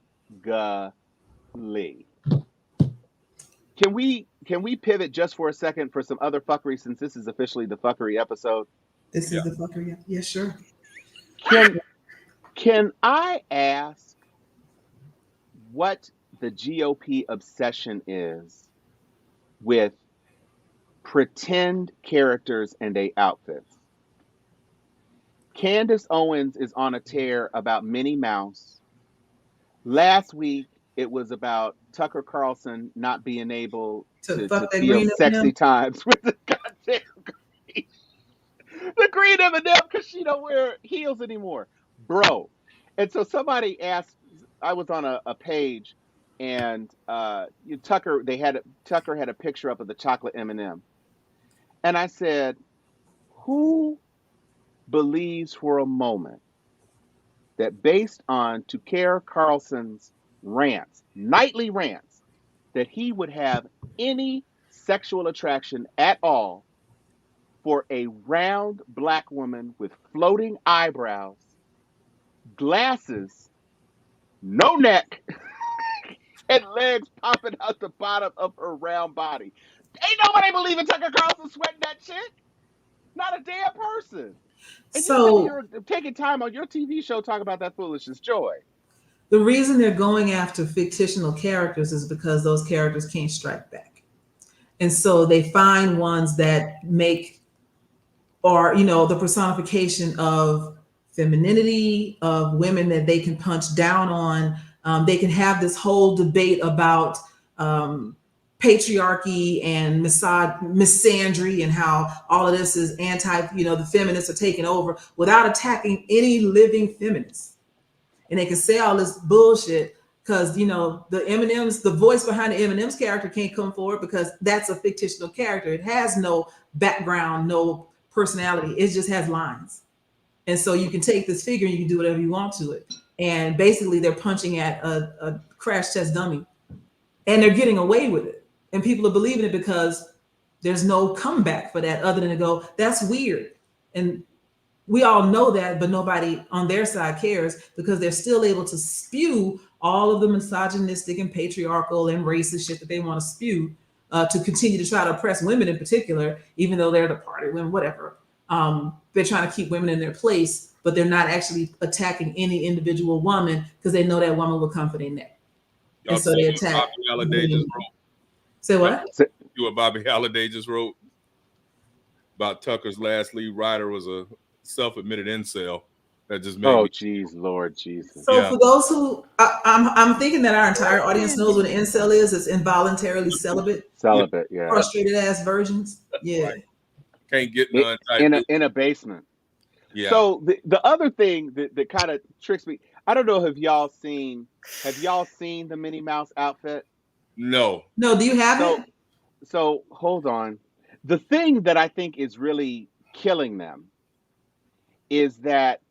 Can we pivot just for a second for some other fuckery, since this is officially the fuckery episode? This is the fuckery. Yeah, sure. Can I ask what the GOP obsession is with pretend characters and their outfits? Candace Owens is on a tear about Minnie Mouse. Last week, it was about Tucker Carlson not being able to feel sexy times with the goddamn Green. The Green M&M, because she don't wear heels anymore. Bro. And so somebody asked, I was on a page, and Tucker had a picture up of the chocolate M&M. And I said, who believes for a moment that based on Tucker Carlson's rants, nightly rants, that he would have any sexual attraction at all for a round black woman with floating eyebrows, glasses, no neck, and legs popping out the bottom of her round body? Ain't nobody believing Tucker Carlson sweating that shit. Not a damn person. And so you're taking time on your TV show talking about that foolishness, Joy. The reason they're going after fictional characters is because those characters can't strike back. And so they find ones that are the personification of femininity, of women that they can punch down on. They can have this whole debate about patriarchy and misandry and how all of this is the feminists are taking over without attacking any living feminists. And they can say all this bullshit because the voice behind the M&M's character can't come forward because that's a fictional character. It has no background, no personality. It just has lines. And so you can take this figure and you can do whatever you want to it. And basically they're punching at a crash test dummy and they're getting away with it. And people are believing it because there's no comeback for that other than to go, that's weird. And we all know that, but nobody on their side cares because they're still able to spew all of the misogynistic and patriarchal and racist shit that they want to spew to continue to try to oppress women in particular, even though they're the party women, whatever. They're trying to keep women in their place, but they're not actually attacking any individual woman because they know that woman will come for their neck. And so they attack. Bobby Halliday just wrote. Say what? You what Bobby Halliday just wrote about Tucker's last lead writer was a self-admitted incel. That just made me. Geez, Lord Jesus. So for those who, I'm thinking that our entire audience knows what an incel is. It's involuntarily celibate. Celibate, yeah. Frustrated ass virgins. Yeah. Right. Can't get none. In a basement. Yeah. So the other thing that kind of tricks me, I don't know if y'all seen the Minnie Mouse outfit? No. No, do you have it? So hold on. The thing that I think is really killing them is that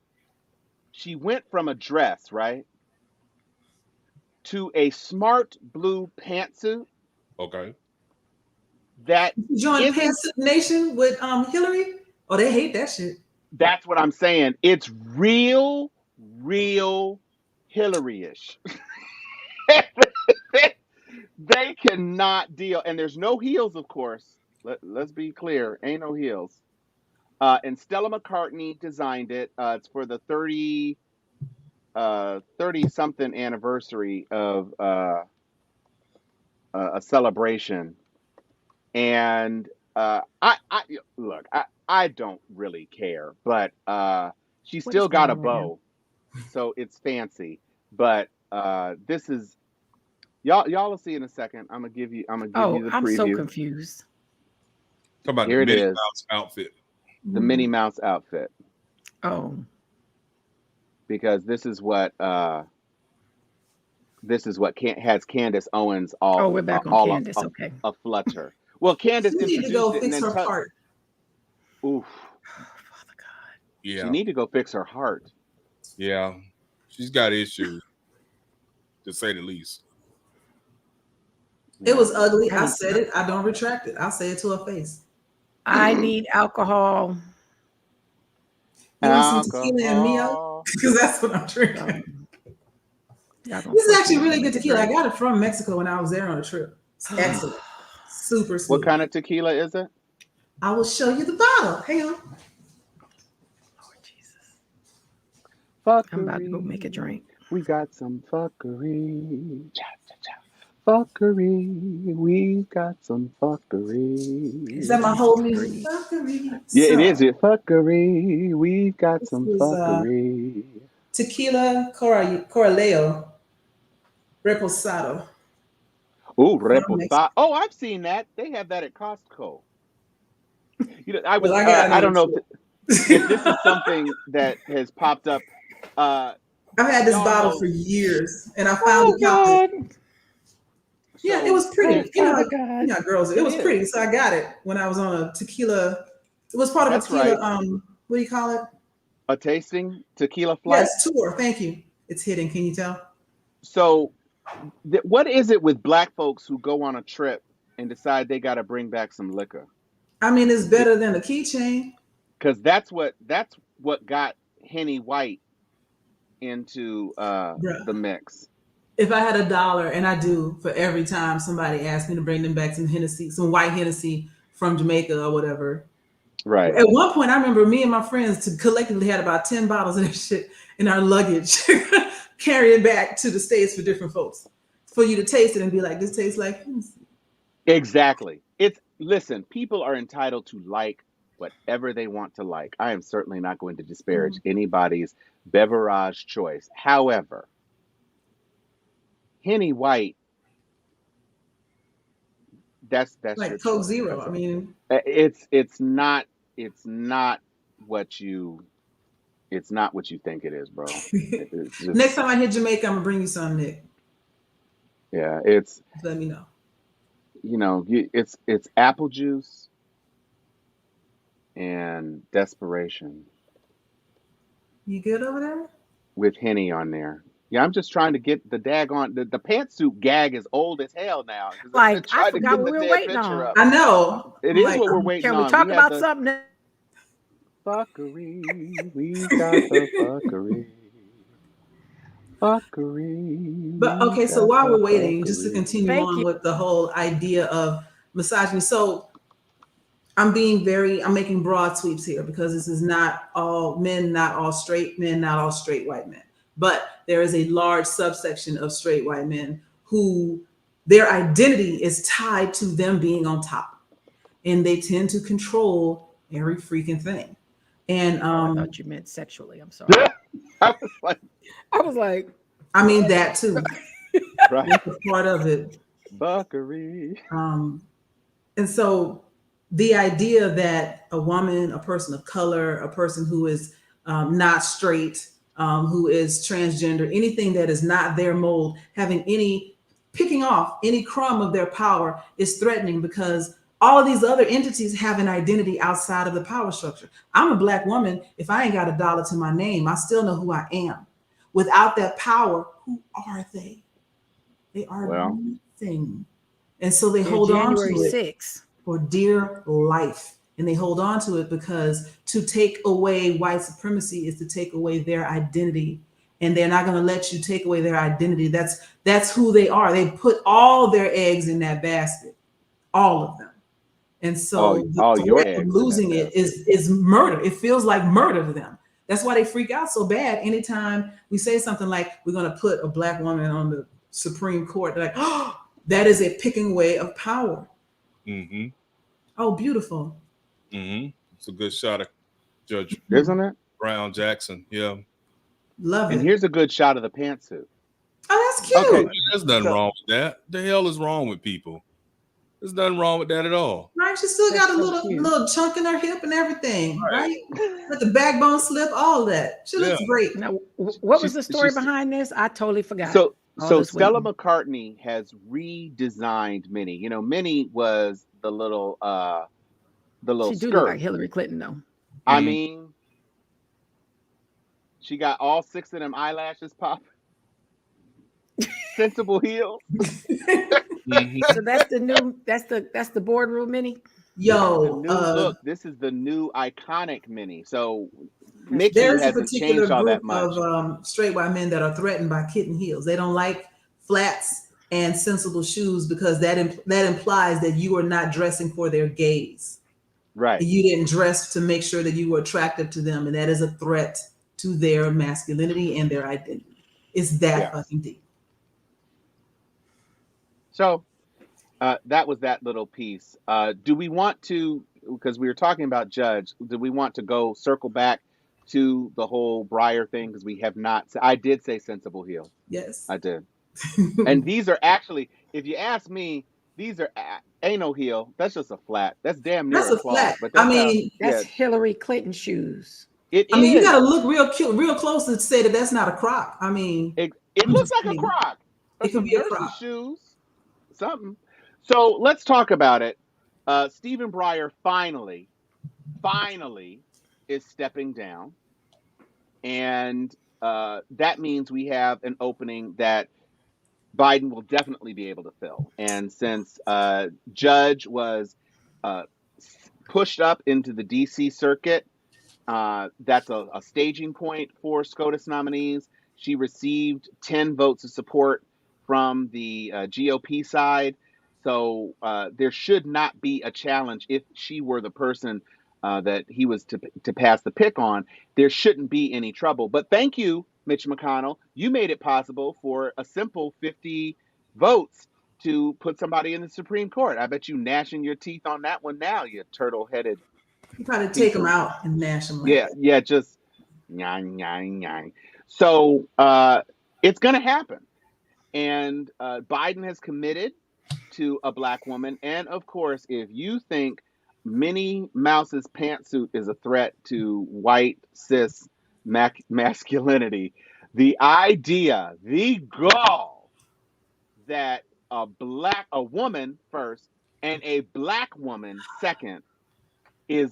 she went from a dress, right, to a smart blue pantsuit. Okay. That you join Pantsuit Nation with Hillary? Oh, they hate that shit. That's what I'm saying. It's real Hillary-ish. They cannot deal, and there's no heels, of course. Let's be clear, ain't no heels. And Stella McCartney designed it. It's for the 30-something anniversary of a celebration. And I don't really care, but she still got a bow, so it's fancy. But this is y'all will see in a second. I'm gonna give you the preview. I'm so confused. Talk about Here the it Minnie is. Mouse outfit. The Minnie Mouse outfit. Oh. Because this is what has Candace Owens all. Oh, we're back on Candace. Okay. A flutter. Well, Candace You need to go fix her heart. Oof. Father God. Yeah. She need to go fix her heart. Yeah. She's got issues, to say the least. It was ugly. I said it. I don't retract it. I'll say it to her face. I need alcohol. You want some tequila and Mio? Because that's what I'm drinking. This is actually really good tequila. I got it from Mexico when I was there on a trip. It's excellent. Super sweet. What kind of tequila is it? I will show you the bottle. Hang on. Lord Jesus. Fuckery. I'm about to go make a drink. We got some fuckery. Fuckery. We got some fuckery. Is that my whole music? Fuckery. Yeah, it is. It fuckery. We got some fuckery. Tequila Corraleo Reposado. Ooh, reposado. Oh, I've seen that. They have that at Costco. I don't know if this is something that has popped up. I've had this bottle for years, and I found it out. Yeah, it was pretty. Girls, it was pretty. So I got it when I was on a tequila. It was part of a tequila. Right. What do you call it? A tasting tequila flight. Yes, tour. Thank you. It's hidden. Can you tell? So, what is it with Black folks who go on a trip and decide they got to bring back some liquor? I mean, it's better than a keychain. Because that's what got Henny White into the mix. If I had $1, and I do, for every time somebody asks me to bring them back some Hennessy, some white Hennessy from Jamaica or whatever. Right. At one point, I remember me and my friends collectively had about 10 bottles of that shit in our luggage, carrying back to the States for different folks, for you to taste it and be like, this tastes like Hennessy. Exactly. Listen, people are entitled to like whatever they want to like. I am certainly not going to disparage anybody's beverage choice. However, Henny White, that's Like your Coke choice. Zero. I mean, It's not what you think it is, bro. It's next just, time I hit Jamaica, I'm gonna bring you some, Nick. yeah, it's, Just let me know. it's apple juice and desperation You good over there? with Henny on there. Yeah, I'm just trying to get the the pantsuit gag is old as hell now because I've been Like, I trying to forgot get what the we were damn waiting picture on. up. I know. It I'm is like, what we're waiting Can we on. talk We had about the something? fuckery. We got the fuckery. Fuckery. but We okay, so got while the we're waiting, just to fuckery. continue Thank on you. with the whole idea of misogyny. So I'm making broad sweeps here because this is not all men, not all straight men, not all straight white men. But there is a large subsection of straight white men who their identity is tied to them being on top. And they tend to control every freaking thing. And Oh, I thought you meant sexually. I'm sorry. I was like, I was like, I mean that too. right. That's a part of it. Fuckery. And so the idea that a woman, a person of color, a person who is not straight, who is transgender, anything that is not their mold, picking off any crumb of their power is threatening because all of these other entities have an identity outside of the power structure. I'm a Black woman. If I ain't got a dollar to my name, I still know who I am. Without that power, who are they? They are Well, nothing. And so they they're hold on January to it 6th. for dear life. And they hold on to it because to take away white supremacy is to take away their identity. And they're not going to let you take away their identity. That's who they are. They put all their eggs in that basket, all of them. And so the all your threat of eggs in that losing it basket. is murder. It feels like murder to them. That's why they freak out so bad anytime we say something like we're going to put a Black woman on the Supreme Court. They're like, oh, that is a picking away of power. Mm-hmm. Oh, beautiful. Mm-hmm. It's a good shot of Judge Isn't it? Brown Jackson. Yeah. Love And it. here's a good shot of the pantsuit. Oh, that's cute. Okay. There's nothing So- wrong with that. The hell is wrong with people? There's nothing wrong with that at all. Right? She still got That's a so little cute. little chunk in her hip and everything, Right. right? Let the backbone slip, all that. She looks Yeah. great. Now, what was the story she's- behind this? I totally forgot. So All this Stella waiting. McCartney has redesigned Minnie. You know, Minnie was the little She do skirt. look like Hillary Clinton, though. I Mhm. mean, she got all 6 of them eyelashes popping. Sensible heels. Mhm. So that's the new. That's the boardroom mini. Yo, Look, this is the new iconic Minnie. So Mickey there's a hasn't particular changed all group that much. of straight white men that are threatened by kitten heels. They don't like flats and sensible shoes because that implies that you are not dressing for their gaze. Right. You didn't dress to make sure that you were attractive to them, and that is a threat to their masculinity and their identity. It's that Yeah. fucking deep. So that was that little piece. Do we want to, because we were talking about Judge, do we want to go circle back to the whole Breyer thing? Because we have not, I did say sensible heel. Yes. I did. And these are actually, if you ask me, these are ain't no heel. That's just a flat. That's damn near That's a claw. flat. But I that's mean, That's yeah, Hillary Clinton shoes. it I mean, you is. got to look real cute, real close to say that that's not a croc. I mean, It I'm looks just like a saying. croc. Or It could some be a nurse's croc. shoes. Something. So let's talk about it. Stephen Breyer finally is stepping down. And that means we have an opening that Biden will definitely be able to fill. And since Judge was pushed up into the DC circuit, that's a staging point for SCOTUS nominees. She received 10 votes of support from the GOP side. So there should not be a challenge if she were the person that he was to pass the pick on. There shouldn't be any trouble. But thank you, Mitch McConnell. You made it possible for a simple 50 votes to put somebody in the Supreme Court. I bet you gnashing your teeth on that one now, you turtle-headed. You probably take them out and mash them. Yeah, just nyang, nyang, nyang. So it's going to happen. And Biden has committed to a black woman. And of course, if you think Minnie Mouse's pantsuit is a threat to white cis masculinity, the idea, the gall that a woman first and a black woman second is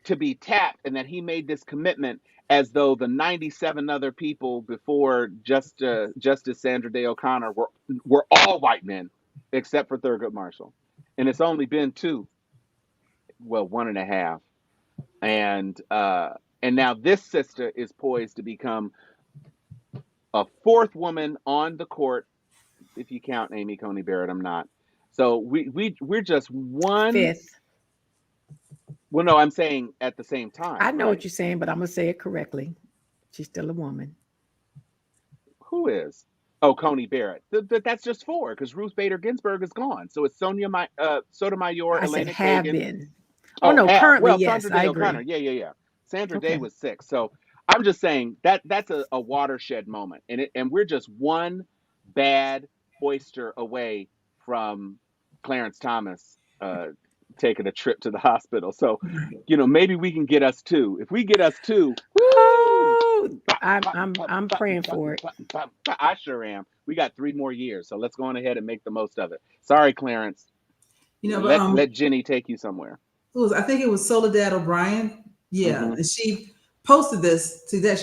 to be tapped, and that he made this commitment as though the 97 other people before Justice Sandra Day O'Connor were all white men except for Thurgood Marshall, and it's only been one and a half, and now this sister is poised to become a fourth woman on the court, if you count Amy Coney Barrett. I'm not. So we're just one Fifth. Well, no, I'm saying at the same time. I know right? what you're saying, but I'm gonna say it correctly. She's still a woman. Who is? Oh, Coney Barrett. That's just four, because Ruth Bader Ginsburg is gone. So it's Sotomayor, I said Elena have Kagan. been. Oh no, have. currently, Well, yes, Sandra I Day agree. O'Connor. Yeah. Sandra Day Okay. was 6. So I'm just saying that's a watershed moment, and we're just one bad oyster away from Clarence Thomas taking a trip to the hospital. So, maybe we can get us 2. If we get us 2, Woo! I'm praying for it. I sure am. We got 3 more years, so let's go on ahead and make the most of it. Sorry, Clarence. Let Jenny take you somewhere. I think it was Soledad O'Brien. Yeah, Mm-hmm. and she posted this to that.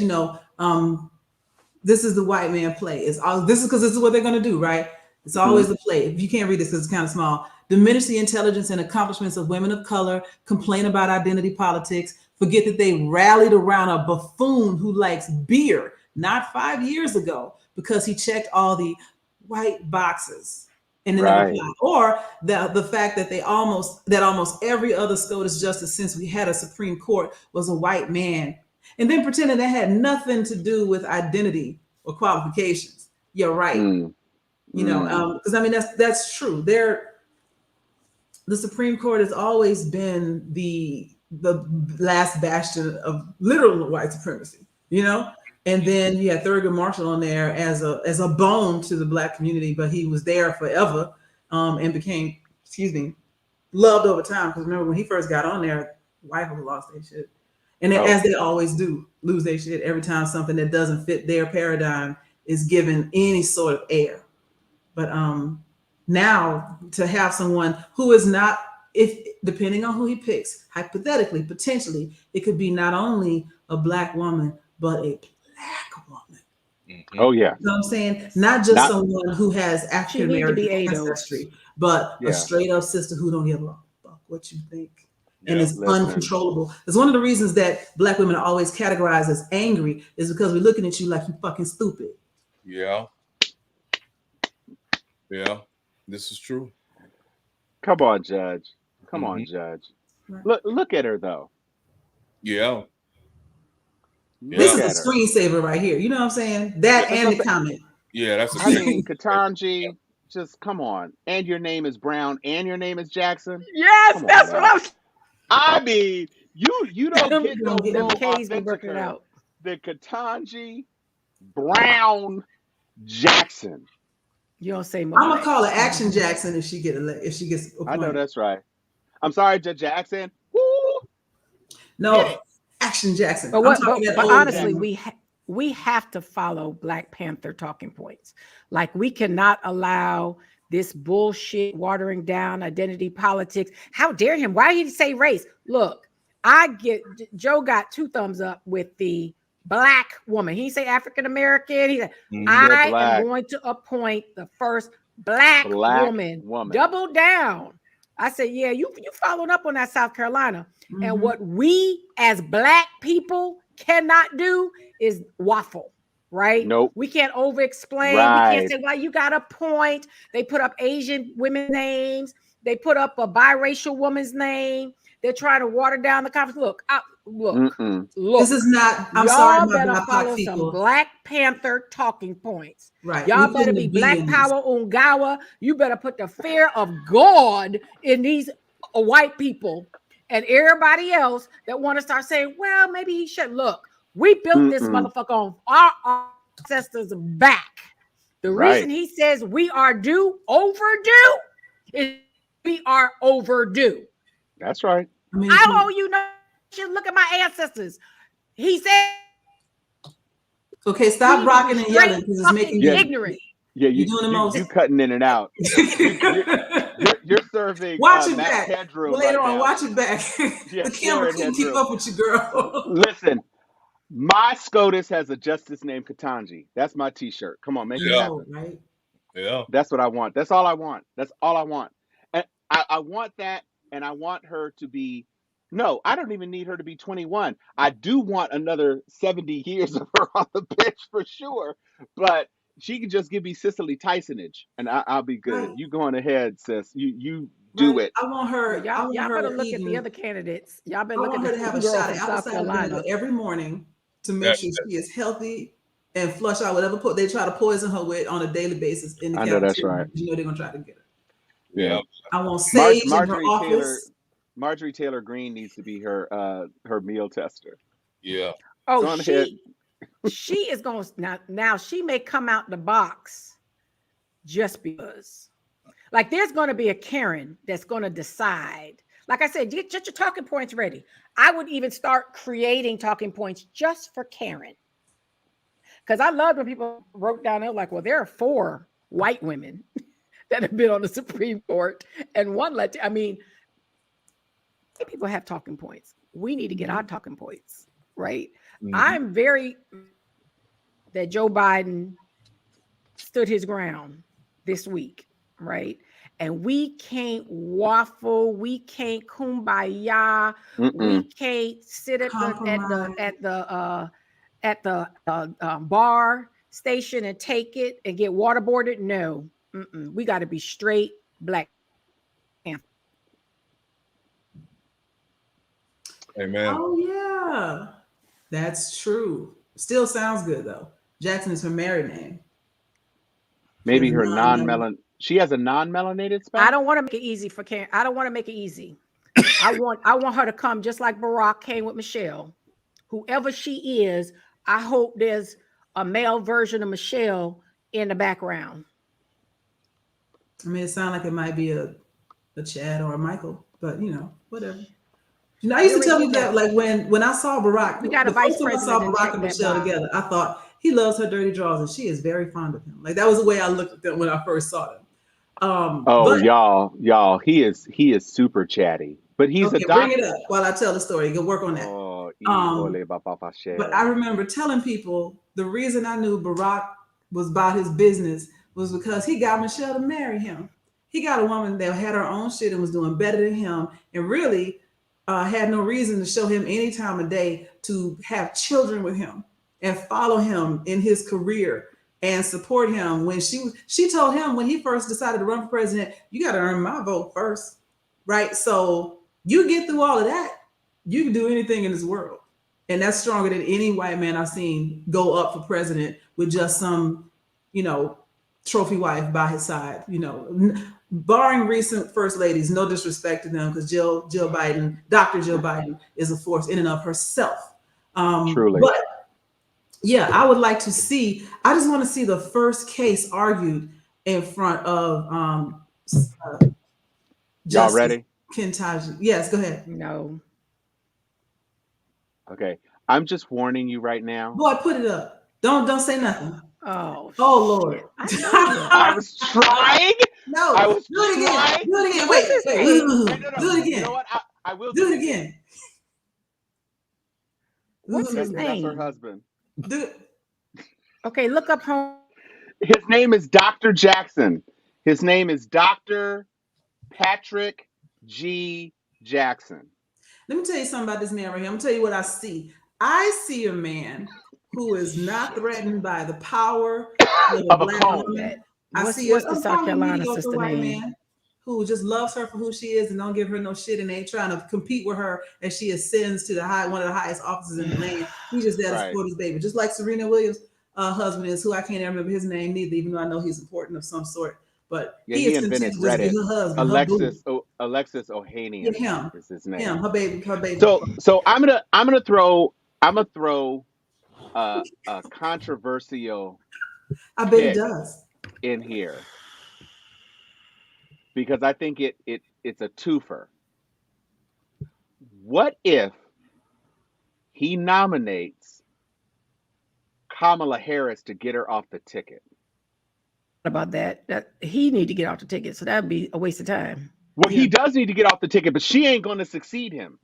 This is the white man play. This is because this is what they're going to do, right? It's always the play. If you can't read this because it's kind of small, diminish the intelligence and accomplishments of women of color, complain about identity politics, forget that they rallied around a buffoon who likes beer not 5 years ago because he checked all the white boxes. And then Right. or the fact that almost every other SCOTUS justice since we had a Supreme Court was a white man, and then pretending that had nothing to do with identity or qualifications. You're right. Because that's true. The Supreme Court has always been the last bastion of literal white supremacy, And then you had Thurgood Marshall on there as a bone to the black community, but he was there forever, and became, loved over time. Because remember when he first got on there, white people lost their shit, and as they always do, lose their shit every time something that doesn't fit their paradigm is given any sort of air. But now to have someone who is not, depending on who he picks, hypothetically, potentially, it could be not only a black woman, but a black woman. Mm-hmm. Oh yeah. You know what I'm saying? Not just someone who has African American ancestry, but a straight up sister who don't give a fuck what you think. And is uncontrollable. It's one of the reasons that black women are always categorized as angry is because we're looking at you like you fucking stupid. Yeah. Yeah, this is true. Come on, Judge. Come on, Judge. Right. Look at her though. Yeah. This is a screensaver right here. You know what I'm saying? That and the comment. Yeah, that's Ketanji, just come on. And your name is Brown and your name is Jackson. Yes, that's what I'm. I mean, you don't get no more K's authentic working it out. than Ketanji Brown Jackson. You don't say more. I'm gonna call her Action Jackson if she gets appointed. I know that's right. I'm sorry, Judge Jackson. Woo! No, Action Jackson. But honestly, we have to follow Black Panther talking points. Like, we cannot allow this bullshit watering down identity politics. How dare him? Why did he say race? Look, Joe got 2 thumbs up with the black woman. He say African American. He said, I am going to appoint the first black woman. Double down. I said, yeah, you followed up on that, South Carolina. Mm-hmm. And what we as black people cannot do is waffle, right? Nope. We can't over-explain. Right. We can't say, well, you got a point. They put up Asian women's names. They put up a biracial woman's name. They're trying to water down the conference. Look. This is not. I'm sorry, my better follow some Black Panther talking points. Right. Y'all better be Black Power Ungawa. You better put the fear of God in these white people and everybody else that want to start saying, well, maybe he should. Look, we built this motherfucker on our ancestors' back. The reason he says we are overdue, We are overdue. That's right. I mean, I owe you no shit. Look at my ancestors. He said, okay, we stop need to rocking be and yelling straight because it's making fucking Yeah. you. ignorant. Yeah, You're doing the most. you cutting in and out. You're serving Watch it Matt back. Headroom Later right on, now. watch it back. Yeah, The camera Sharon can't keep Headroom. up with you, girl. Listen, my SCOTUS has a justice named Katanji. That's my T-shirt. Come on, make it Yeah. happen. Right? Yeah. That's what I want. That's all I want. That's all I want. And I want that, and I want her to be. No, I don't even need her to be 21. I do want another 70 years of her on the bench for sure. But she can just give me Cicely Tysonage, and I'll be good. Right. You going ahead, sis. You do Right. it. I want her. Well, I want y'all her better look at the eating. other candidates. Y'all I better look want at her to have the a girl shot from of apple South cider vinegar Carolina. every morning to make That- sure she is healthy and flush out whatever they try to poison her with on a daily basis in the I know that's cafeteria. right. You know they're gonna try to get her. Yeah. I want sage in her office. Marjorie Taylor Greene needs to be her meal tester. Yeah. Oh, Go on ahead. she is going to now she may come out the box just because. Like there's going to be a Karen that's going to decide. Like I said, get your talking points ready. I would even start creating talking points just for Karen. Because I loved when people wrote down there like, well, there are 4 white women that have been on the Supreme Court and one Latina. I mean, people have talking points. We need to get our talking points, right? Mhm. I'm very that Joe Biden stood his ground this week, right? And we can't waffle, we can't kumbaya, we can't sit at the bar station and take it and get waterboarded. No, we got to be straight Black Panther. Amen. Oh yeah, that's true. Still sounds good though. Jackson is her married name. Maybe her she has a non-melanated spouse. I don't want to make it easy for Karen. I don't want to make it easy. I want her to come just like Barack came with Michelle. Whoever she is, I hope there's a male version of Michelle in the background. I mean, it sounds like it might be a Chad or a Michael, but you know, whatever. You know, I used to tell people that, like when I saw Barack, We got a the vice first time I saw president Barack and Michelle together, I thought he loves her dirty drawers and she is very fond of him. Like that was the way I looked at them when I first saw them. But, y'all, he is super chatty, but he's a doctor. Bring it up while I tell the story. You can work on that. But I remember telling people the reason I knew Barack was about his business was because he got Michelle to marry him. He got a woman that had her own shit and was doing better than him, and really had no reason to show him any time of day to have children with him and follow him in his career and support him. When she told him when he first decided to run for president, you got to earn my vote first, right? So you get through all of that, you can do anything in this world. And that's stronger than any white man I've seen go up for president with just some, trophy wife by his side, barring recent first ladies, no disrespect to them, because Jill Biden, Dr. Jill Biden is a force in and of herself. Truly. But yeah, I would like to see, I just want to see the first case argued in front of y'all ready? Ketanji. Yes, go ahead. No. Okay. I'm just warning you right now. Boy, put it up. Don't say nothing. Oh Lord. I was trying. No, I was do it again. trying. Do it again. What's Wait. his name? Do it again. You know what? I will do it again. What's his name? That's her husband. Do it. Okay, look up home. His name is Dr. Jackson. His name is Dr. Patrick G. Jackson. Let me tell you something about this man right here. I'm gonna tell you what I see. I see a man who is not threatened by the power of a black woman. What's the South Carolina sister name? Man who just loves her for who she is and don't give her no shit and ain't trying to compete with her as she ascends to one of the highest offices in the land. He just there to support his baby, just like Serena Williams' husband is, who I can't remember his name neither, even though I know he's important of some sort. But yeah, he is content to just be her husband. Alexis Ohanian is his name. Him, her baby. So I'm gonna throw a controversial I bet he does in here because I think it's a twofer. What if he nominates Kamala Harris to get her off the ticket? About that he need to get off the ticket, so that'd be a waste of time. Well, he does need to get off the ticket, but she ain't going to succeed him.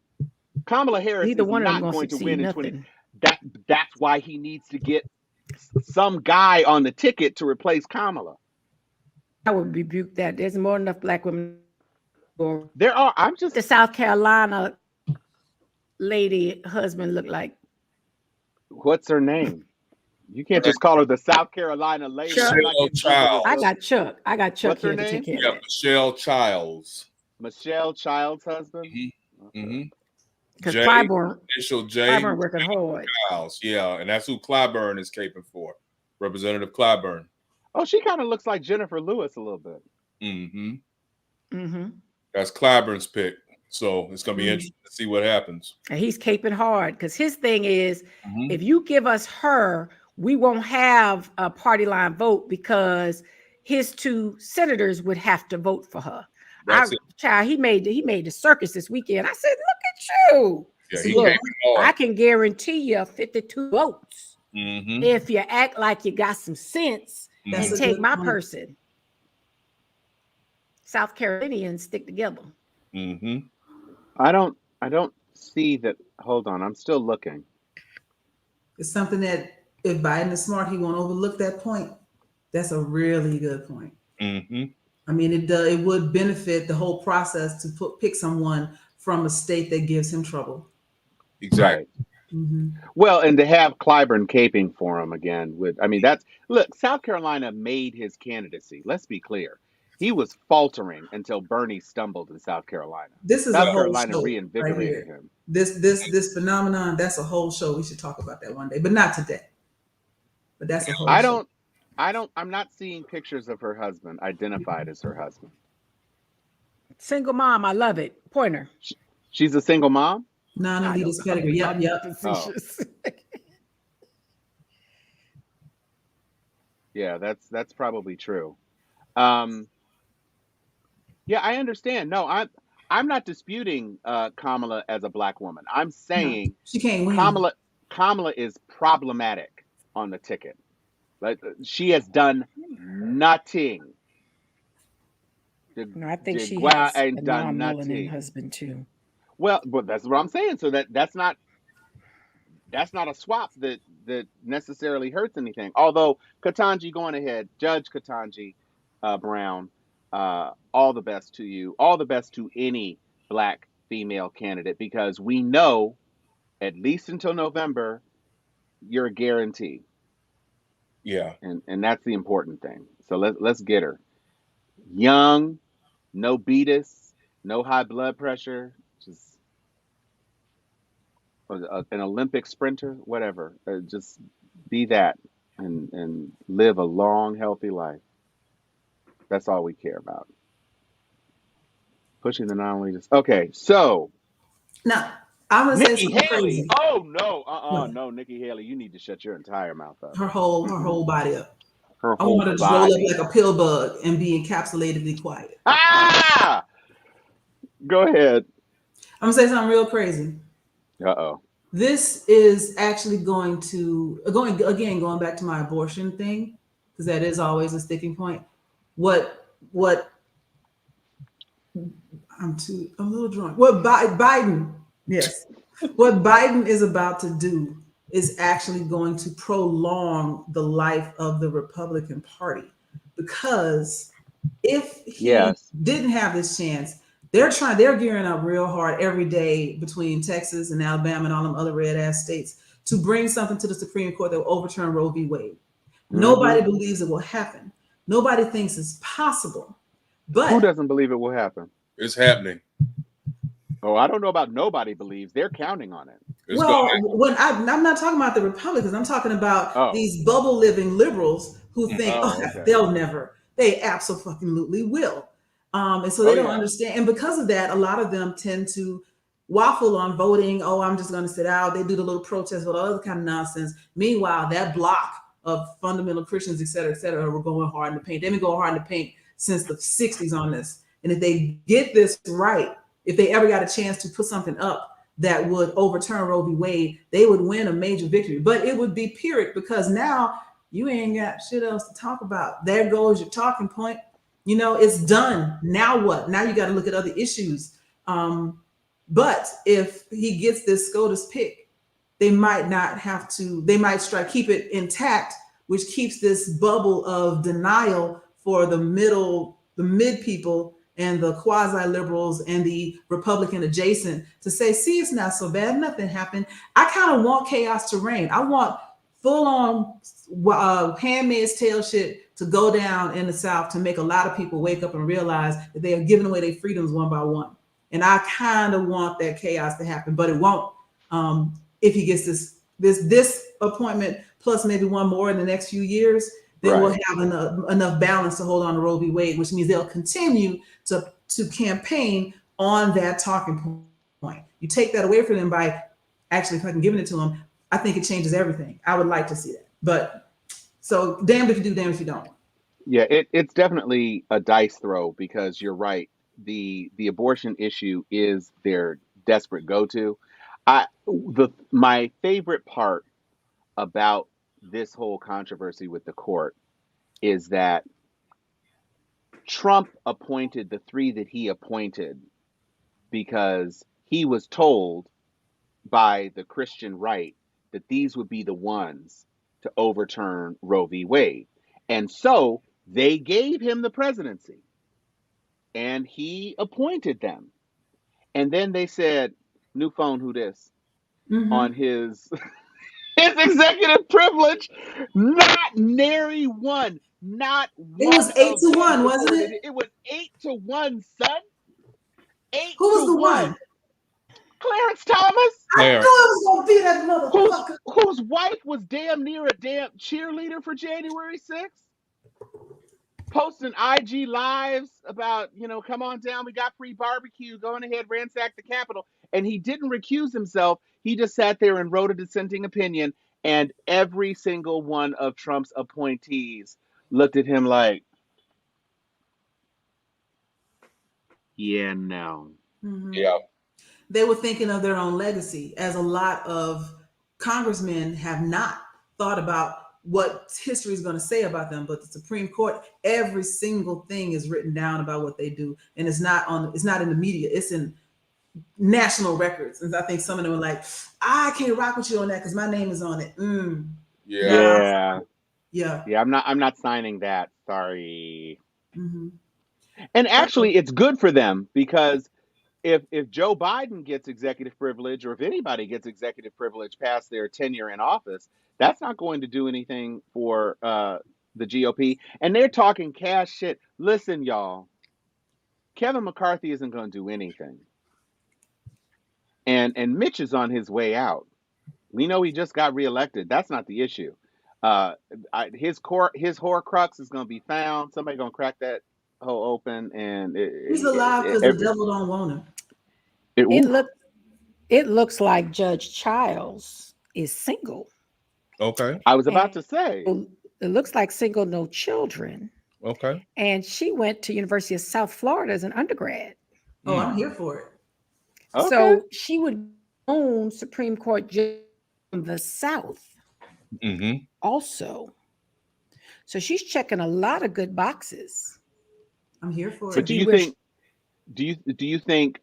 Kamala Harris Neither is one of them not gonna going to succeed win in nothing. 20. That's why he needs to get some guy on the ticket to replace Kamala. I would rebuke that. There's more than enough black women. There are. I'm just The South Carolina lady husband look like. What's her name? You can't just call her the South Carolina lady. Michelle Childs. I got Chuck. What's her Here to name? take care Yeah, of that. Michelle Childs. Michelle Childs' husband. Because J, Clyburn initial J. Clyburn working hard. Childs. Yeah, and that's who Clyburn is caping for. Representative Clyburn. Oh, she kind of looks like Jennifer Lewis a little bit. That's Clyburn's pick. So it's going to be interesting to see what happens. And he's caping hard because his thing is, if you give us her, we won't have a party line vote because his 2 senators would have to vote for her. Child, he made the circus this weekend. I said, look at you. Yeah, he Look, caping hard. I can guarantee you 52 votes if you act like you got some sense That's and a take good my point. person. South Carolinians stick together. I don't see that. Hold on, I'm still looking. It's something that if Biden is smart, he won't overlook that point. That's a really good point. I mean, it would benefit the whole process to pick someone from a state that gives him trouble. Exactly. Well, and to have Clyburn caping for him again look, South Carolina made his candidacy. Let's be clear. He was faltering until Bernie stumbled in South Carolina. This is South a whole Carolina show reinvigorated right him. This phenomenon, that's a whole show. We should talk about that one day, but not today. But that's a whole show. I'm not seeing pictures of her husband identified as her husband. Single mom, I love it. Pointer. She's a single mom? Non-elitist pedigree. Yep. Oh. Yeah, that's probably true. Yeah, I understand. No, I'm not disputing Kamala as a black woman. I'm saying she can't win. Kamala is problematic on the ticket. Like she has done nothing. No, I think she has a non-melanin husband too. Well, but that's what I'm saying. So that's not a swap that necessarily hurts anything. Although Ketanji, going ahead, Judge Ketanji Brown, all the best to you. All the best to any black female candidate, because we know, at least until November, you're a guarantee. Yeah. And that's the important thing. So let's get her. Young, no beatus, no high blood pressure, just an Olympic sprinter, whatever. Just be that and live a long, healthy life. That's all we care about. Pushing the non-elitist. Okay, so now I'm gonna say Nikki something Haley. crazy. Oh no, no, Nikki Haley, you need to shut your entire mouth up. Her whole body up. Her I whole want her to body. roll up like a pill bug and be encapsulatedly quiet. Ah! Go ahead. I'm gonna say something real crazy. Uh-oh. This is actually going back to my abortion thing, because that is always a sticking point. I'm a little drunk. What Biden is about to do is actually going to prolong the life of the Republican Party, because if he didn't have this chance, they're gearing up real hard every day between Texas and Alabama and all them other red ass states to bring something to the Supreme Court that will overturn Roe v. Wade. Nobody believes it will happen. Nobody thinks it's possible. But who doesn't believe it will happen? It's happening. Oh, I don't know about nobody believes. They're counting on it. I'm not talking about the Republicans. I'm talking about these bubble living liberals who think, they'll never. They absolutely will. And so they don't understand. And because of that, a lot of them tend to waffle on voting. Oh, I'm just going to sit out. They do the little protest, all other kind of nonsense. Meanwhile, that block of fundamental Christians, et cetera, were going hard in the paint. They've been going hard in the paint since the 60s on this. And if they get this right, if they ever got a chance to put something up that would overturn Roe v. Wade, they would win a major victory. But it would be Pyrrhic, because now you ain't got shit else to talk about. There goes your talking point. You know, it's done. Now what? Now you got to look at other issues. But if he gets this SCOTUS pick, they might not have to, they might keep it intact, which keeps this bubble of denial for the mid people and the quasi-liberals and the Republican adjacent to say, see, it's not so bad, nothing happened. I kind of want chaos to reign. I want full-on Handmaid's Tale shit to go down in the South to make a lot of people wake up and realize that they are giving away their freedoms one by one. And I kind of want that chaos to happen, but it won't. If he gets this appointment plus maybe one more in the next few years, then we'll have enough balance to hold on to Roe v. Wade, which means they'll continue to campaign on that talking point. You take that away from them by actually fucking giving it to them, I think it changes everything. I would like to see that. But so damned if you do, damned if you don't. Yeah, it's definitely a dice throw, because you're right. The abortion issue is their desperate go-to. My favorite part about this whole controversy with the court is that Trump appointed the three that he appointed because he was told by the Christian right that these would be the ones to overturn Roe v. Wade. And so they gave him the presidency and he appointed them. And then they said, new phone, who this? On his executive privilege, not nary one, not one. It was 8-1, wasn't it? It was 8-1, son. 8 Who was the one? Clarence Thomas. I knew it was gonna be that motherfucker. Whose wife was damn near a damn cheerleader for January 6th. Posting IG lives about, come on down, we got free barbecue, going ahead, ransack the Capitol. And he didn't recuse himself. He just sat there and wrote a dissenting opinion. And every single one of Trump's appointees looked at him like, yeah, no. Yeah. They were thinking of their own legacy, as a lot of congressmen have not thought about what history is going to say about them. But the Supreme Court, every single thing is written down about what they do, and it's not in the media, it's in national records. And I think some of them were like, I can't rock with you on that because my name is on it. Yeah. Yeah. I'm not signing that. Sorry. And actually, it's good for them, because if Joe Biden gets executive privilege, or if anybody gets executive privilege past their tenure in office, that's not going to do anything for the GOP. And they're talking cash shit. Listen, y'all, Kevin McCarthy isn't going to do anything. And Mitch is on his way out. We know he just got reelected. That's not the issue. His Horcrux is going to be found. Somebody going to crack that hole open, and he's alive because the devil don't want him. It looks like Judge Childs is single. Okay. I was about to say. It looks like single, no children. Okay. And she went to University of South Florida as an undergrad. Oh, I'm here for it. Okay. So she would own Supreme Court judge from the South also. So she's checking a lot of good boxes. I'm here for but it. Do you think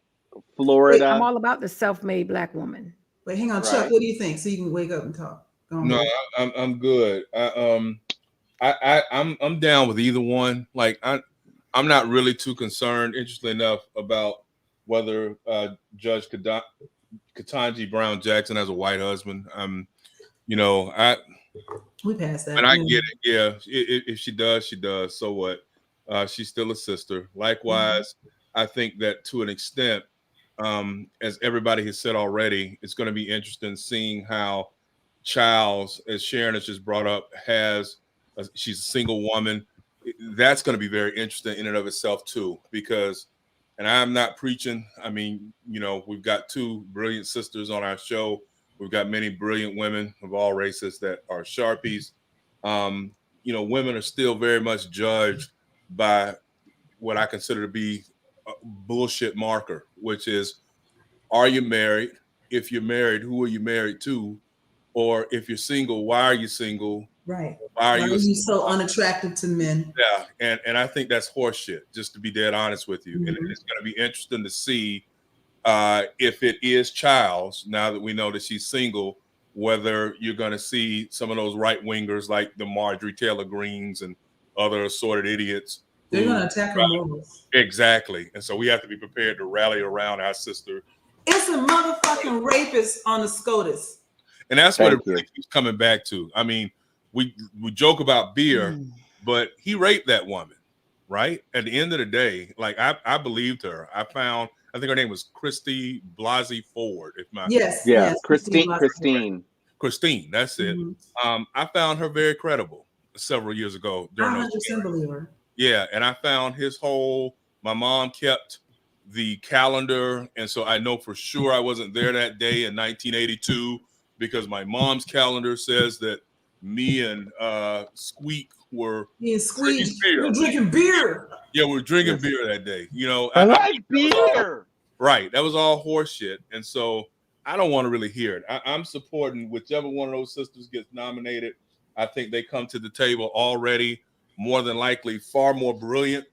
Florida? Wait, I'm all about the self-made Black woman. Wait, hang on, Chuck. What do you think? So you can wake up and talk. No, I'm good. I'm down with either one. Like I'm not really too concerned, interestingly enough, about whether Judge Ketanji Brown Jackson has a white husband. We passed that. And I get it. Yeah, if she does, she does. So what? She's still a sister. Likewise, I think that to an extent, as everybody has said already, it's going to be interesting seeing how Childs, as Sharon has just brought up, she's a single woman. That's going to be very interesting in and of itself too, because, and I'm not preaching. I mean, we've got two brilliant sisters on our show. We've got many brilliant women of all races that are Sharpies. Women are still very much judged by what I consider to be bullshit marker, which is, are you married? If you're married, who are you married to? Or if you're single, why are you single? Right. Why are you so unattractive to men? Yeah, and I think that's horseshit, just to be dead honest with you. Mm-hmm. And it's going to be interesting to see if it is Childs, now that we know that she's single, whether you're going to see some of those right wingers like the Marjorie Taylor Greenes and other assorted idiots. They're going to attack her morals. Exactly. And so we have to be prepared to rally around our sister. It's a motherfucking rapist on the SCOTUS. And that's what it really keeps coming back to. I mean, we joke about beer, but he raped that woman, right? At the end of the day, like I believed her. I think her name was Christy Blasey Ford. Yes, Christine. That's it. Mm-hmm. I found her very credible several years ago. I 100% believe her. Yeah, and I found my mom kept the calendar, and so I know for sure I wasn't there that day in 1982 because my mom's calendar says that me and Squeak were drinking beer. Yeah, we were drinking beer that day. You know, I like beer. Right, that was all horse shit, and so I don't want to really hear it. I'm supporting whichever one of those sisters gets nominated. I think they come to the table already more than likely far more brilliant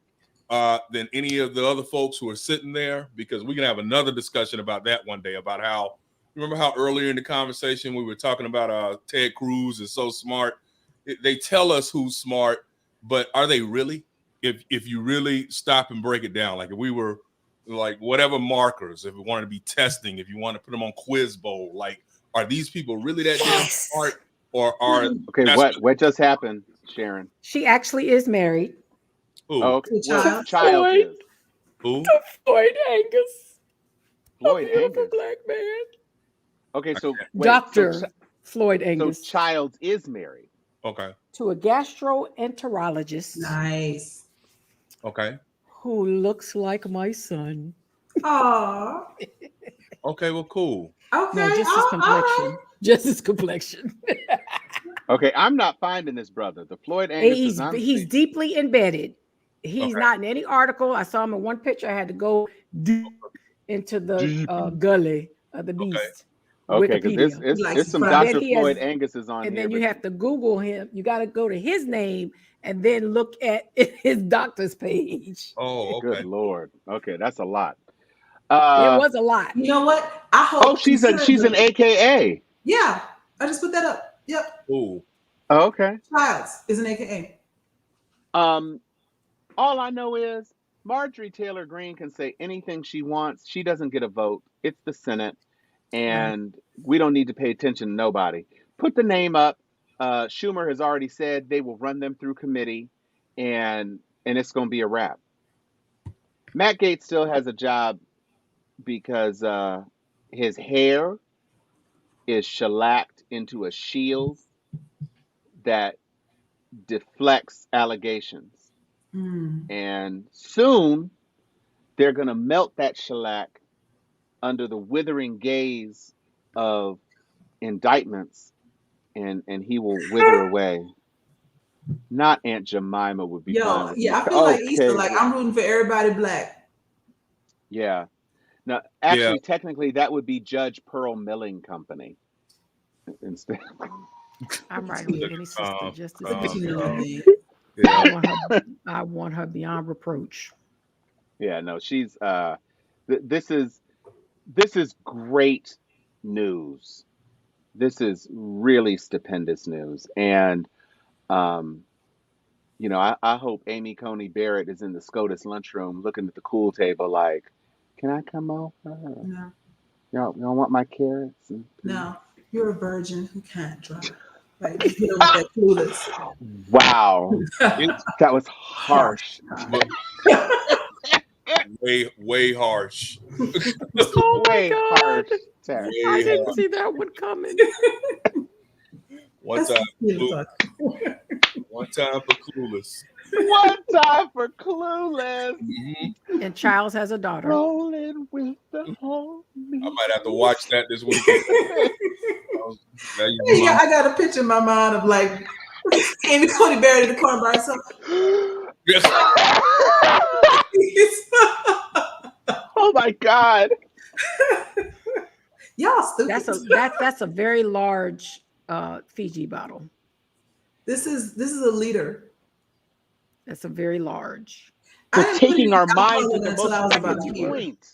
than any of the other folks who are sitting there, because we can have another discussion about that one day, about how, remember how earlier in the conversation we were talking about Ted Cruz is so smart. They tell us who's smart, but are they really? If you really stop and break it down, like if we were like whatever markers, if we wanted to be testing, if you want to put them on Quiz Bowl, like are these people really that damn smart, or are what just happened, Sharon? She actually is married. Who? Oh, okay. Child is. Who? To Floyd Angus. Floyd Angus. Black man. Okay, so Dr. Floyd Angus. So Childs is married. Okay. To a gastroenterologist. Nice. Okay. Who looks like my son. Aww. Okay, well, cool. Okay. No, just his complexion. Right. Just his complexion. Okay, I'm not finding this brother. The Floyd Angus. He's deeply embedded. He's not in any article. I saw him in one picture. I had to go deep into the gully of the beast. Okay, because there's some Dr. Floyd Angus is on and here. And then you have to Google him. You got to go to his name and then look at his doctor's page. Oh, okay. Good Lord. Okay, that's a lot. It was a lot. You know what? I hope. Oh, she's an AKA. Yeah, I just put that up. Yep. Ooh. Oh, okay. Childs is an AKA. All I know is Marjorie Taylor Greene can say anything she wants. She doesn't get a vote. It's the Senate, and we don't need to pay attention to nobody. Put the name up. Schumer has already said they will run them through committee, and it's going to be a wrap. Matt Gaetz still has a job because his hair is shellacked into a shield that deflects allegations. And soon they're going to melt that shellac under the withering gaze of indictments, and he will wither away. Not Aunt Jemima would be fine. I feel like Easter, like I'm rooting for everybody black. Yeah. Now, actually, technically, that would be Judge Pearl Milling Company instead. I'm right with any sister just as I want her beyond reproach. Yeah, no, she's this is great news. This is really stupendous news. And I hope Amy Coney Barrett is in the SCOTUS lunchroom looking at the cool table like, can I come over? No. Y'all want my carrots? No, you're a virgin who can't drive. Like, get over that clueless. Wow. That was harsh. way harsh. Oh my way God. Harsh. I didn't see that one coming. One time for clueless. One time for clueless. Mm-hmm. And Childs has a daughter. Rolling with the homie. I might have to watch that this weekend. I got a picture in my mind of like Amy Coney Barrett in the corner by herself. Yes. God. Y'all stupid. That's a very large Fiji bottle. This is a liter. That's a very large. I They're didn't put taking any our minds alcohol at in the it until most I was about fecund a year. point.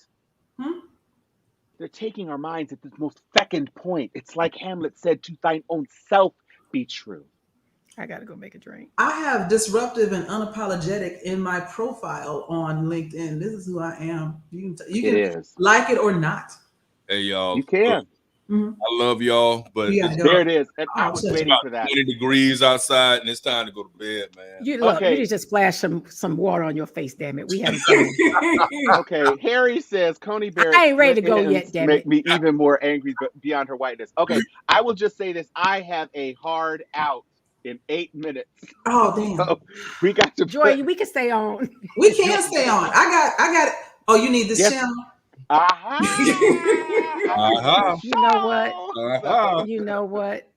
Hmm? They're taking our minds at the most fecund point. It's like Hamlet said, to thine own self be true. I gotta go make a drink. I have disruptive and unapologetic in my profile on LinkedIn. This is who I am. You It can is. like it or not. Hey, y'all. You Look, can. Mhm. I love y'all, but You it's gotta go. There it is. And I Oh, was shit. waiting about for that. 20 degrees outside, and it's time to go to bed, man. You look, Okay. you need to splash some water on your face, damn it. We haven't done. Okay, Harry says Coney Barrett I ain't ready to go yet, damn make it. me even more angry beyond her whiteness. Okay, I will just say this. I have a hard out in 8 minutes. Oh damn. So we got to Joy, we can stay on. We can stay on. I got it. Oh, you need this Yes. channel? Aha! Uh-huh. You know what? Uh-huh. You know what?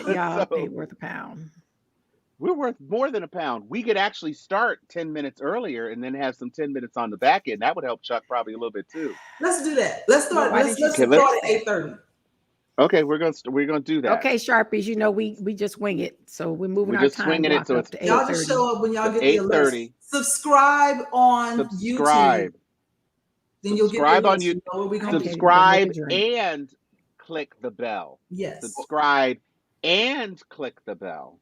Y'all So- ain't worth a pound. We're worth more than a pound. We could actually start 10 minutes earlier and then have some 10 minutes on the back end. That would help Chuck probably a little bit too. Let's do that. Let's start. Why Let's didn't you start say at 8:30. Okay, we're gonna do that. Okay, Sharpies, you know we just wing it. So we're moving We're our just time swinging it, block so up it's- to Y'all just 8:30. show up when y'all So get the alert. 8:30. Subscribe on YouTube. Subscribe. Then you'll get the Subscribe on alerts. you. You know what we're gonna do. Subscribe Make a drink. and click the bell. Yes. Subscribe and click the bell,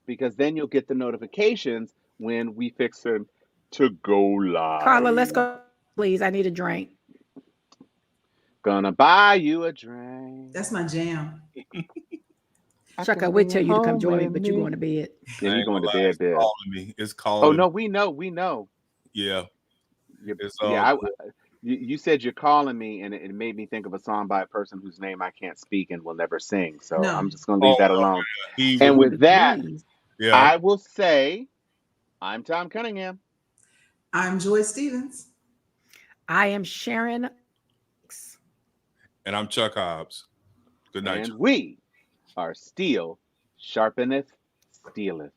because then you'll get the notifications when we fix them to go live. Carla, let's go, please. I need a drink. Gonna buy you a drink. That's my jam. Chuck, I would tell you to come join me, but you're going to bed. Yeah, I you're ain't going to gonna lie, bed, it's bed. calling me. It's calling Oh me. no, we know. Yeah. It's Yeah, you said you're calling me, and it made me think of a song by a person whose name I can't speak and will never sing. So No. I'm just gonna leave that Oh, alone. he And was, with that, Please. yeah. I will say, I'm Tom Cunningham. I'm Joy Stevens. I am Sharon. And I'm Chuck Hobbs. Good night, And Chuck. we are Steel Sharpeneth Steeleth.